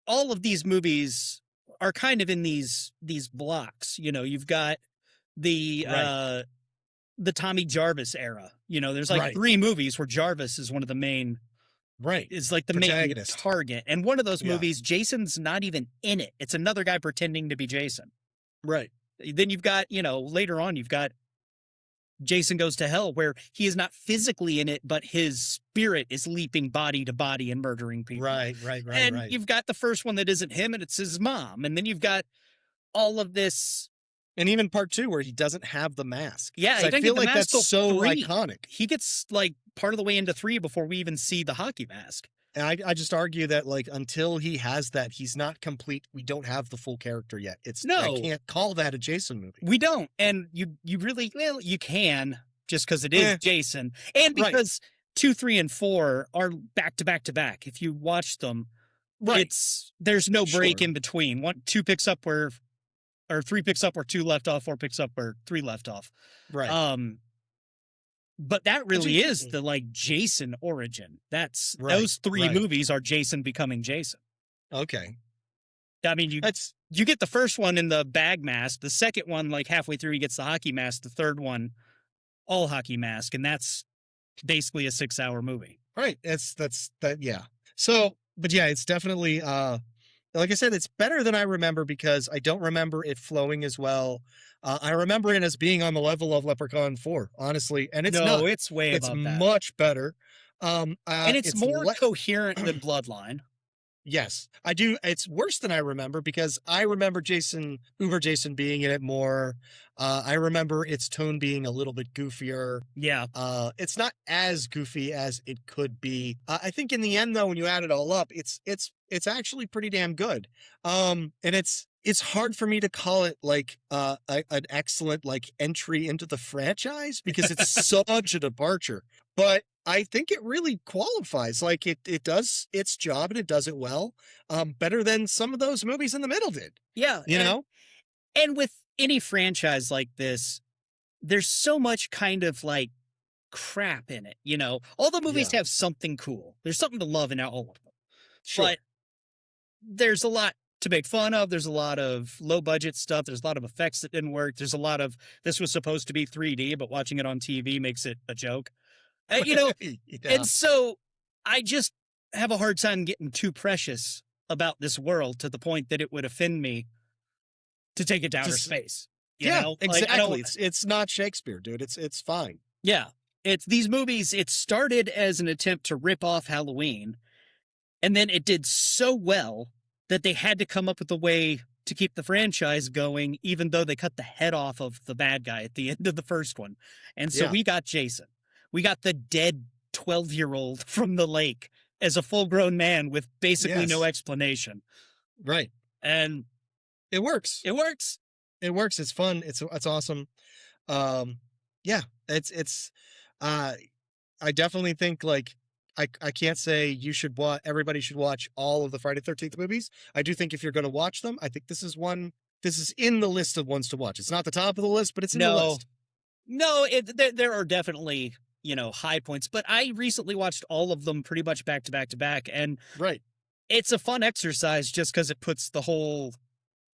all of these movies are kind of in these blocks. You know, you've got the
Right.
the Tommy Jarvis era. You know, there's like
Right.
3 movies where Jarvis is one of the main
Right.
is like the main
Protagonist.
target. And one of those
Yeah.
movies, Jason's not even in it. It's another guy pretending to be Jason.
Right.
Then you've got, you know, later on you've got Jason Goes to Hell, where he is not physically in it, but his spirit is leaping body to body and murdering people.
Right.
And you've got the first one that isn't him and it's his mom. And then you've got all of this.
And even part 2 where he doesn't have the mask.
Yeah,
'Cause
he
I
doesn't
feel
get the
like
mask till
that's so
3.
iconic.
He gets like part of the way into 3 before we even see the hockey mask.
And I just argue that, like, until he has that, he's not complete. We don't have the full character yet. I
No.
can't call that a Jason movie.
We don't. And you really, well, you can just because it is Jason. And
Right.
because 2, 3, and 4 are back to back to back. If you watch them,
Right.
there's no break
Sure.
in between. 3 picks up where 2 left off, 4 picks up where 3 left off.
Right.
But that really is the like Jason origin. That's
Right,
those 3
right.
movies are Jason becoming Jason.
Okay.
I mean, you get the first one in the bag mask, the second one like halfway through he gets the hockey mask, the third one all hockey mask, and that's basically a 6-hour movie.
Right. Yeah. So, but yeah, it's definitely, like I said, it's better than I remember because I don't remember it flowing as well. I remember it as being on the level of Leprechaun 4, honestly, and it's not.
It's way
It's
above that.
much better.
And it's more coherent than Bloodline.
Yes, I do. It's worse than I remember because I remember Uber Jason being in it more. I remember its tone being a little bit goofier.
Yeah.
It's not as goofy as it could be. I think in the end, though, when you add it all up, it's actually pretty damn good. And it's hard for me to call it like an excellent like entry into the franchise because it's such a departure. But I think it really qualifies. Like it does its job and it does it well. Better than some of those movies in the middle did.
Yeah.
You know?
And with any franchise like this, there's so much kind of like crap in it. You know, all the movies have something cool. There's something to love in all of them.
Sure.
But there's a lot to make fun of. There's a lot of low budget stuff. There's a lot of effects that didn't work. There's a lot of this was supposed to be 3D, but watching it on TV makes it a joke. You know,
Yeah.
and so I just have a hard time getting too precious about this world to the point that it would offend me to take it to outer space. You know? Like,
exactly. It's not Shakespeare, dude. It's fine.
Yeah. It's these movies, it started as an attempt to rip off Halloween, and then it did so well that they had to come up with a way to keep the franchise going, even though they cut the head off of the bad guy at the end of the first one. And so we got Jason. We got the dead 12-year-old from the lake as a full-grown man with basically no explanation.
Right.
And
it works.
It works.
It works. It's fun. It's awesome. Yeah, it's I definitely think like I can't say you should watch, everybody should watch all of the Friday the 13th movies. I do think if you're going to watch them, I think this is in the list of ones to watch. It's not the top of the list, but it's in the list.
No, there are definitely, you know, high points, but I recently watched all of them pretty much back to back to back. And it's a fun exercise just because it puts the whole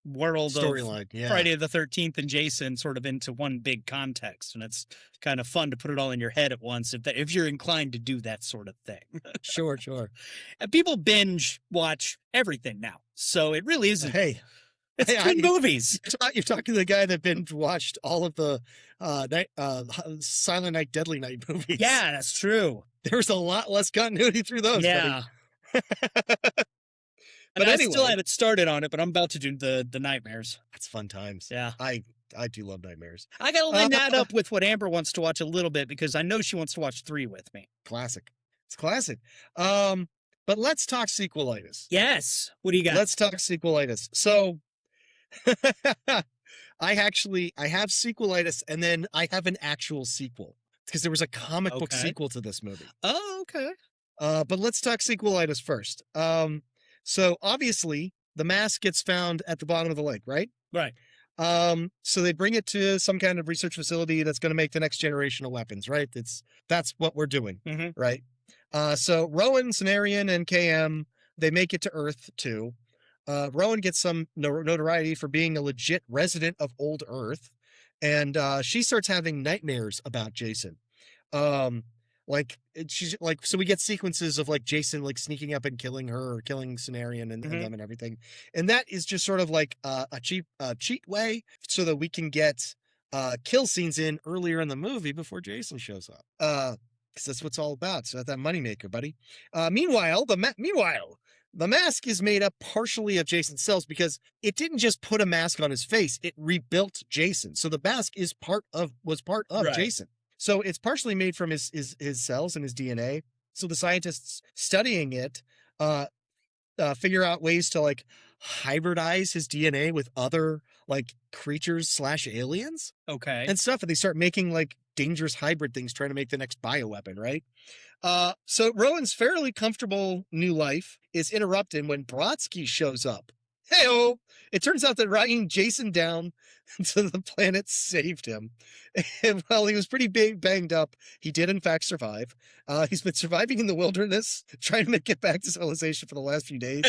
world
storyline,
of Friday the 13th and Jason sort of into one big context. And it's kind of fun to put it all in your head at once if you're inclined to do that sort of thing.
Sure.
And people binge watch everything now. So it really isn't. It's
Hey,
good movies.
You're talking to the guy that binge watched all of the Silent Night, Deadly Night movies.
Yeah, that's true.
There's a lot less continuity through those.
Yeah.
But
I
anyway,
still haven't started on it, but I'm about to do the Nightmares.
That's fun times.
Yeah.
I do love nightmares.
I gotta line that up with what Amber wants to watch a little bit because I know she wants to watch 3 with me.
Classic. It's classic. But let's talk sequelitis.
Yes. What do you got?
Let's talk sequelitis. So I have sequelitis, and then I have an actual sequel because there was a comic book sequel to this movie.
Oh, okay.
But let's talk sequelitis first. So obviously the mask gets found at the bottom of the lake, right?
Right.
So they bring it to some kind of research facility that's going to make the next generation of weapons, right? That's what we're doing, right? So Rowan, Cenarion, and KM, they make it to Earth too. Rowan gets some notoriety for being a legit resident of old Earth, and she starts having nightmares about Jason. She's like, so we get sequences of like Jason like sneaking up and killing her or killing Cenarion and them and everything, and that is just sort of like a cheat way so that we can get kill scenes in earlier in the movie before Jason shows up. Because that's what it's all about. So that moneymaker, buddy. Meanwhile, the mask is made up partially of Jason's cells because it didn't just put a mask on his face; it rebuilt Jason. So the mask was part of Jason. So it's partially made from his cells and his DNA. So the scientists studying it figure out ways to like hybridize his DNA with other like creatures / aliens.
Okay.
And stuff. And they start making like dangerous hybrid things, trying to make the next bioweapon, right? So Rowan's fairly comfortable new life is interrupted when Brodsky shows up. Hey-oh! It turns out that riding Jason down to the planet saved him. And while he was pretty banged up, he did in fact survive. He's been surviving in the wilderness, trying to get back to civilization for the last few days.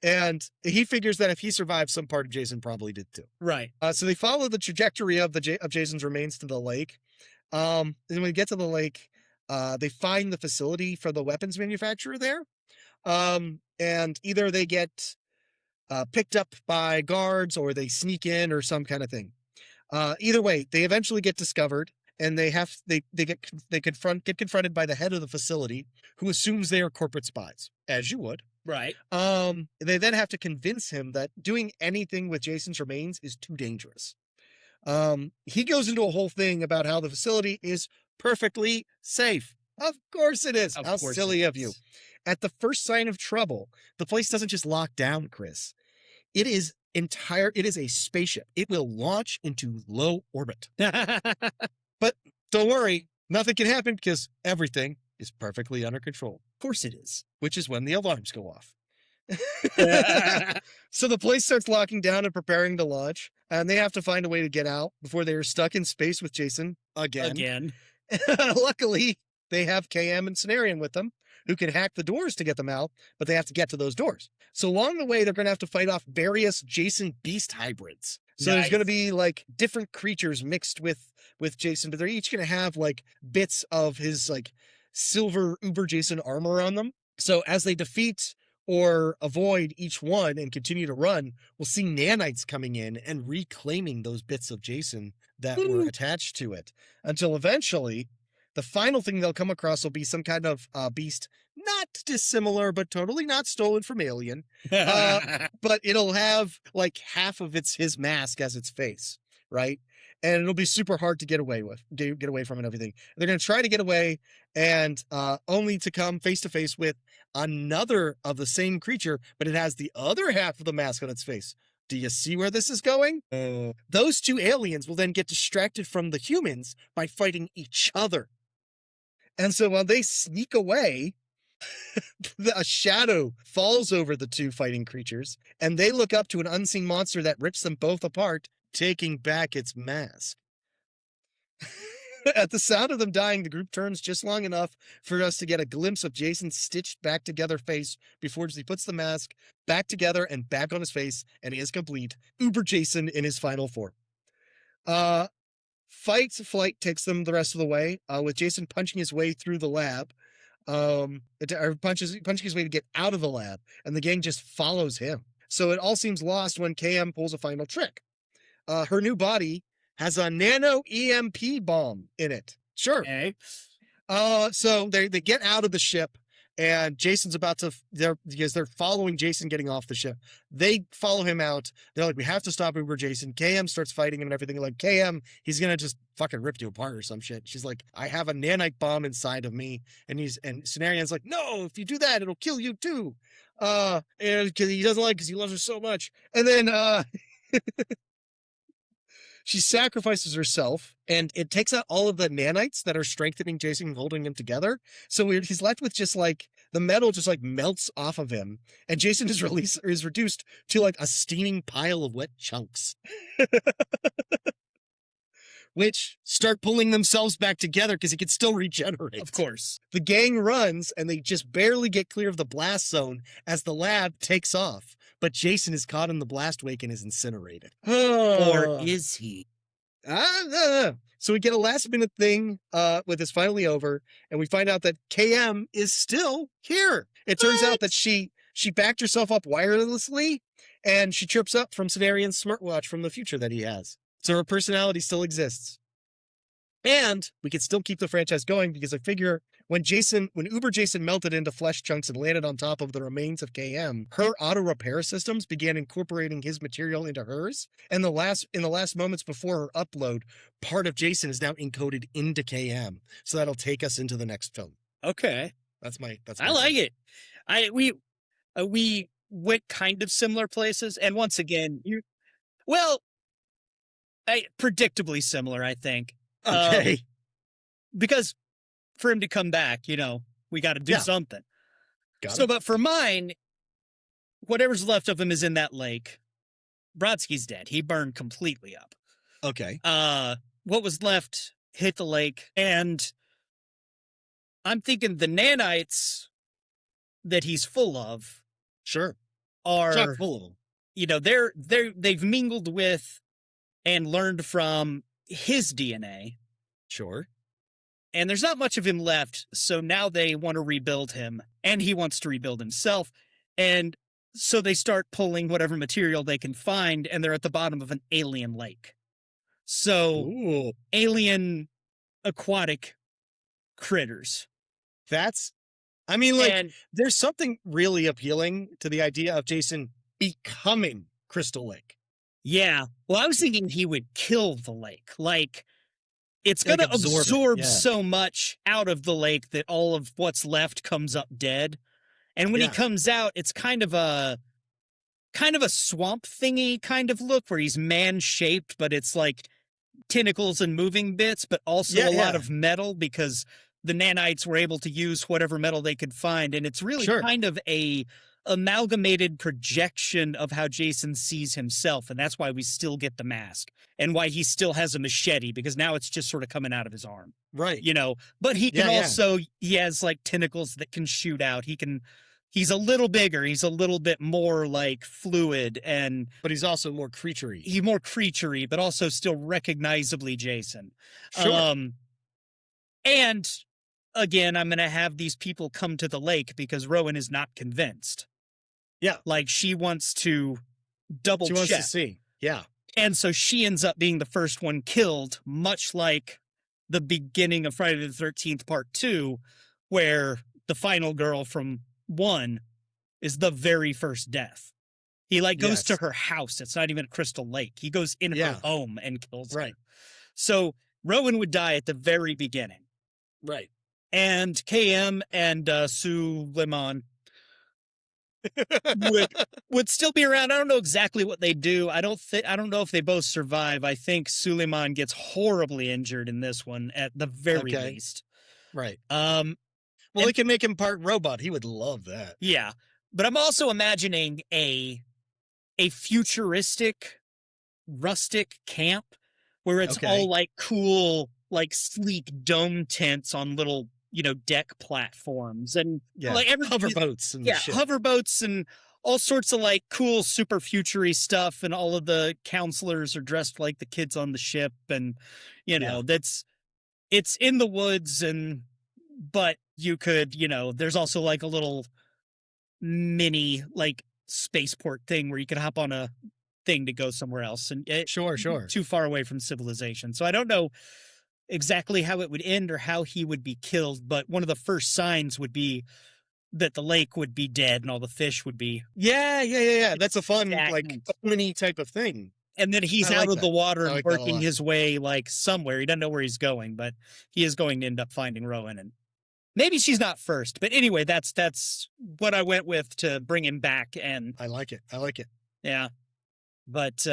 And he figures that if he survived, some part of Jason probably did too.
Right.
So they follow the trajectory of Jason's remains to the lake. And when we get to the lake, they find the facility for the weapons manufacturer there. And either they get picked up by guards or they sneak in or some kind of thing. Either way, they eventually get discovered, and they get confronted by the head of the facility, who assumes they are corporate spies, as you would.
Right.
They then have to convince him that doing anything with Jason's remains is too dangerous. He goes into a whole thing about how the facility is perfectly safe. Of course it is. How silly of you. At the first sign of trouble, the place doesn't just lock down, Chris. It is a spaceship. It will launch into low orbit. But don't worry, nothing can happen because everything is perfectly under control.
Of course it is.
Which is when the alarms go off. So the place starts locking down and preparing to launch, and they have to find a way to get out before they are stuck in space with Jason again. Luckily, they have KM and Cenarion with them, who can hack the doors to get them out, but they have to get to those doors. So along the way, they're going to have to fight off various Jason beast hybrids. So there's going to be like different creatures mixed with Jason, but they're each going to have like bits of his like silver Uber Jason armor on them. So as they defeat or avoid each one and continue to run, we'll see nanites coming in and reclaiming those bits of Jason that were attached to it, until eventually the final thing they'll come across will be some kind of beast, not dissimilar, but totally not stolen from Alien. But it'll have like half of his mask as its face, right? And it'll be super hard to get away from and everything. They're going to try to get away, and only to come face to face with another of the same creature, but it has the other half of the mask on its face. Do you see where this is going? Those two aliens will then get distracted from the humans by fighting each other. And so while they sneak away, a shadow falls over the two fighting creatures, and they look up to an unseen monster that rips them both apart, taking back its mask. At the sound of them dying, the group turns just long enough for us to get a glimpse of Jason's stitched back together face before he puts the mask back together and back on his face, and he is complete Uber Jason in his final form. Flight takes them the rest of the way, with Jason punching his way through the lab, punching his way to get out of the lab, and the gang just follows him. So it all seems lost when KM pulls a final trick. Her new body has a nano EMP bomb in it. Sure.
Okay.
So they get out of the ship, and Jason's about to, because they're following Jason getting off the ship. They follow him out. They're like, we have to stop Uber Jason. KM starts fighting him and everything. Like, KM, he's going to just fucking rip you apart or some shit. She's like, I have a nanite bomb inside of me. And Cenarian's like, no, if you do that, it'll kill you too. And because he doesn't like, because he loves her so much. And then, she sacrifices herself, and it takes out all of the nanites that are strengthening Jason and holding him together. So he's left with just like the metal just like melts off of him, and Jason is reduced to like a steaming pile of wet chunks, which start pulling themselves back together because he can still regenerate.
Of course.
The gang runs, and they just barely get clear of the blast zone as the lab takes off. But Jason is caught in the blast wake and is incinerated.
Or is he?
So we get a last minute thing with this finally over, and we find out that KM is still here. It turns out that she backed herself up wirelessly, and she trips up from Cenarian's smartwatch from the future that he has. So her personality still exists. And we can still keep the franchise going because I figure when Uber Jason melted into flesh chunks and landed on top of the remains of KM, her auto repair systems began incorporating his material into hers. And in the last moments before her upload, part of Jason is now encoded into KM. So that'll take us into the next film.
Okay.
That's my
I like it. We went kind of similar places, and once again, predictably similar, I think.
Okay.
Because for him to come back, we got to do something. But for mine, whatever's left of him is in that lake. Brodsky's dead. He burned completely up.
Okay.
What was left hit the lake, and I'm thinking the nanites that he's full of,
sure,
are
chock full of them.
They've mingled with and learned from his DNA.
Sure.
And there's not much of him left, so now they want to rebuild him, and he wants to rebuild himself. And so they start pulling whatever material they can find, and they're at the bottom of an alien lake. So, alien aquatic critters.
There's something really appealing to the idea of Jason becoming Crystal Lake.
Yeah. Well, I was thinking he would kill the lake. Like, it's going to absorb so much out of the lake that all of what's left comes up dead. And when he comes out, it's kind of a swamp thingy kind of look where he's man-shaped, but it's like tentacles and moving bits, but also a lot of metal because the nanites were able to use whatever metal they could find. And it's really kind of a amalgamated projection of how Jason sees himself. And that's why we still get the mask and why he still has a machete, because now it's just sort of coming out of his arm.
Right.
But he can also, he has like tentacles that can shoot out. He's a little bigger. He's a little bit more like fluid,
but he's also more creaturey.
He's more creaturey, but also still recognizably Jason.
Sure.
And again, I'm going to have these people come to the lake because Rowan is not convinced.
Yeah.
Like she wants to double check.
She wants to see. Yeah.
And so she ends up being the first one killed, much like the beginning of Friday the 13th Part 2, where the final girl from 1 is the very first death. He goes to her house. It's not even a Crystal Lake. He goes in her home and kills her. So Rowan would die at the very beginning.
Right.
And KM and Suleiman would still be around. I don't know exactly what they do. I don't know if they both survive. I think Suleiman gets horribly injured in this one at the very least.
Right. Well, they can make him part robot. He would love that.
Yeah. But I'm also imagining a futuristic, rustic camp where it's all like cool, like sleek dome tents on little, deck platforms and like
hoverboats and shit.
Hoverboats and all sorts of like cool, super futury stuff. And all of the counselors are dressed like the kids on the ship. And, it's in the woods but you could, there's also like a little mini like spaceport thing where you could hop on a thing to go somewhere else. And
sure.
Too far away from civilization. So I don't know exactly how it would end or how he would be killed. But one of the first signs would be that the lake would be dead and all the fish would be.
Yeah. That's a fun, like,
Stagnant.
funny type of thing.
And then he's
I
out
like
of
that.
the water
I
and
like that a
working
lot.
his way like somewhere. He doesn't know where he's going, but he is going to end up finding Rowan. And maybe she's not first, but anyway, that's what I went with to bring him back. And
I like it.
yeah, but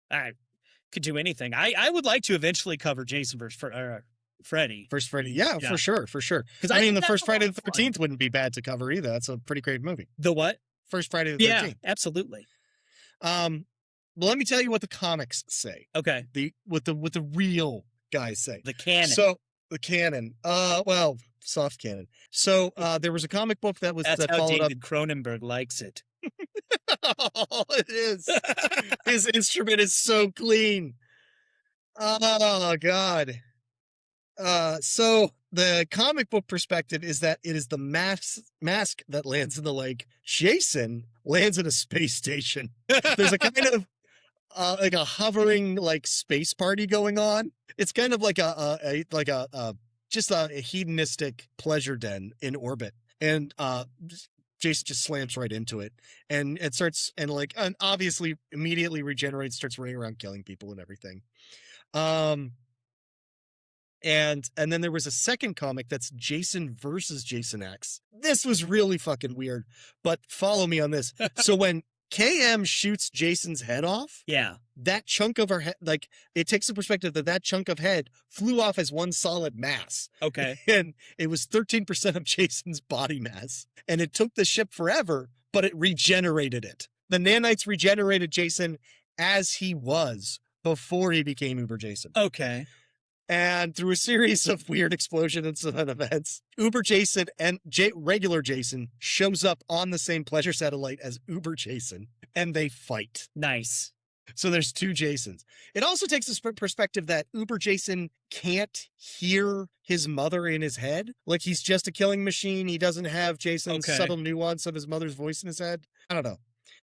I could do anything. I would like to eventually cover Jason versus Freddy.
First Friday. Yeah,
Yeah.
for sure.
'Cause
I mean,
think
the
that's
first
a lot
Friday
of
the
fun.
13th wouldn't be bad to cover either. That's a pretty great movie.
The what?
First Friday the
Yeah,
13th.
absolutely.
Well, let me tell you what the comics say.
Okay.
What the real guys say.
The canon.
So the canon. Well, soft canon. So there was a comic book that
That's how
followed
David Cronenberg likes it.
up. Oh, it is. His instrument is so clean. Oh God. So the comic book perspective is that it is the mask that lands in the lake. Jason lands in a space station. There's a kind of like a hovering like space party going on. It's kind of like just a hedonistic pleasure den in orbit, and Jason just slams right into it, and it starts and obviously immediately regenerates, starts running around killing people and everything. And then there was a second comic that's Jason versus Jason X. This was really fucking weird, but follow me on this. So when KM shoots Jason's head off,
Yeah.
that chunk of her head, like, it takes the perspective that chunk of head flew off as one solid mass.
Okay.
And it was 13% of Jason's body mass. And it took the ship forever, but it regenerated it. The nanites regenerated Jason as he was before he became Uber Jason.
Okay.
And through a series of weird explosions and events, Uber Jason and regular Jason shows up on the same pleasure satellite as Uber Jason, and they fight.
Nice.
So there's two Jasons. It also takes this perspective that Uber Jason can't hear his mother in his head. Like, he's just a killing machine. He doesn't have Jason's
Okay.
subtle nuance of his mother's voice in his head. I don't know.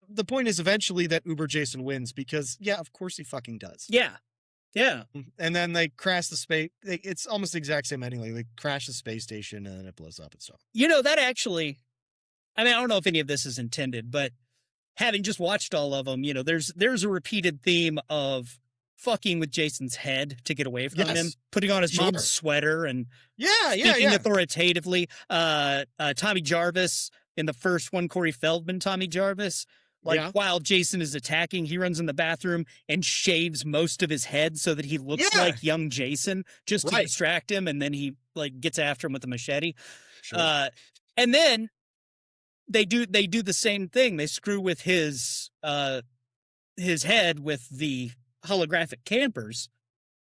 The point is eventually that Uber Jason wins because, yeah, of course he fucking does.
Yeah. Yeah.
And then they crash the space. It's almost the exact same ending. Like, they crash the space station and then it blows up and stuff.
You know, that actually, I mean, I don't know if any of this is intended, but having just watched all of them, you know, there's a repeated theme of fucking with Jason's head to get away from him, putting on his
Sure.
mom's sweater and
Yeah.
speaking authoritatively. Tommy Jarvis in the first one, Corey Feldman, Tommy Jarvis. Like,
Yeah.
while Jason is attacking, he runs in the bathroom and shaves most of his head so that he looks
Yeah.
like young Jason, just to
Right.
distract him, and then he like gets after him with a machete.
Sure.
And then they do the same thing. They screw with his head with the holographic campers.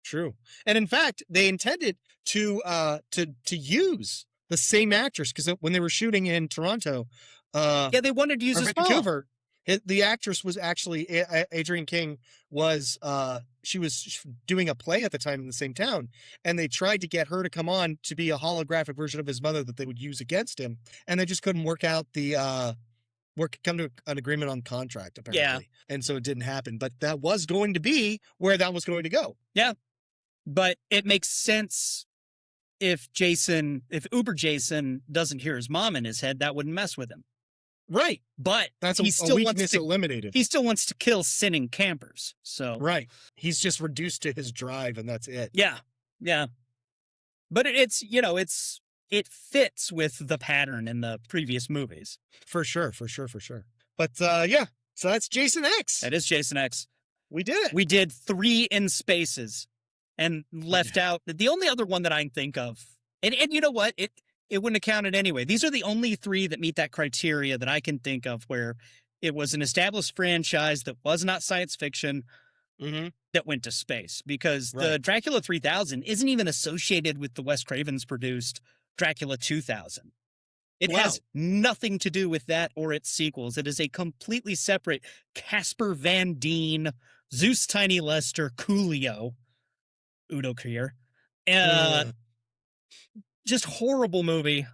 True. And in fact, they intended to use the same actress because when they were shooting in Toronto,
Yeah, they wanted to use
or
his mom.
Vancouver, the actress was actually Adrienne King she was doing a play at the time in the same town, and they tried to get her to come on to be a holographic version of his mother that they would use against him, and they just couldn't work out come to an agreement on contract apparently. And so it didn't happen, but that was going to be where that was going to go.
But it makes sense if Uber Jason doesn't hear his mom in his head, that wouldn't mess with him.
Right.
But
That's
he
a
still wants
weakness
to
eliminated.
he still wants to kill sinning campers. So
Right. He's just reduced to his drive and that's it.
yeah. But it fits with the pattern in the previous movies.
For sure. But yeah, so that's Jason X.
That is Jason X.
We did it.
We did 3 in spaces and left out the only other one that I can think of. And you know what? It wouldn't have counted anyway. These are the only 3 that meet that criteria that I can think of where it was an established franchise that was not science fiction
Mm-hmm.
that went to space, because the
Right.
Dracula 3000 isn't even associated with the Wes Craven's produced Dracula 2000. It
Wow.
has nothing to do with that or its sequels. It is a completely separate Casper Van Dien, Zeus Tiny Lester, Coolio, Udo Kier. Just horrible movie.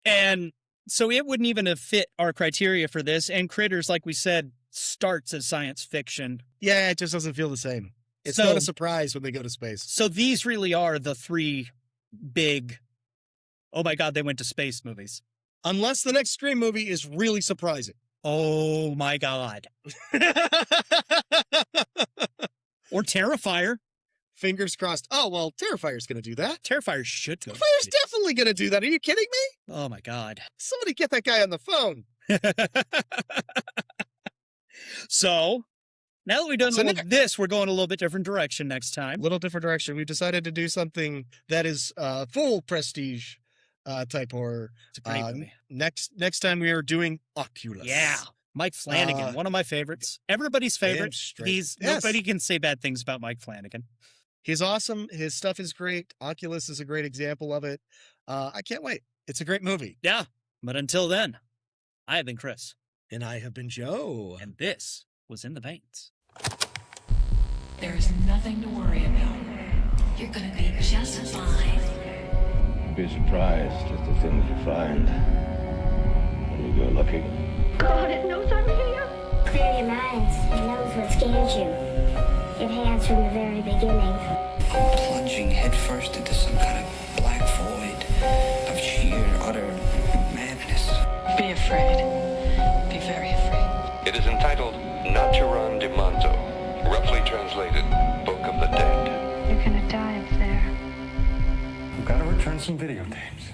And so it wouldn't even have fit our criteria for this. And Critters, like we said, starts as science fiction.
Yeah, it just doesn't feel the same. It's
So-
not a surprise when they go to space.
So these really are the 3 big Oh my God, they went to space movies.
Unless the next Scream movie is really surprising.
Oh my God. Or Terrifier.
Fingers crossed. Oh, well, Terrifier's going to do that.
Terrifier should go.
Terrifier's definitely going to do that. Are you kidding me?
Oh my God.
Somebody get that guy on the phone.
So, now that we've done
So
all of this, we're going a little bit different direction next time.
Little different direction. We've decided to do something that is full prestige type horror.
It's a great movie.
Next time we are doing Oculus.
Yeah. Mike Flanagan, one of my favorites. Everybody's favorite.
Yes.
Nobody can say bad things about Mike Flanagan.
He's awesome. His stuff is great. Oculus is a great example of it. I can't wait. It's a great movie.
Yeah. But until then, I have been Chris.
And I have been Joe.
And this was In the Veins.
There is nothing to worry about. You're gonna be just fine.
Be surprised at the things you find when you go looking.
God, it knows I'm here.
Clear your minds. It knows what scares you. It has from the very beginning.
I'm plunging headfirst into some kind of black void of sheer, utter madness.
Be afraid. Be very afraid.
It is entitled Naturan de Manto, roughly translated Book of the Dead.
You're gonna die up there.
We've got to return some videotapes.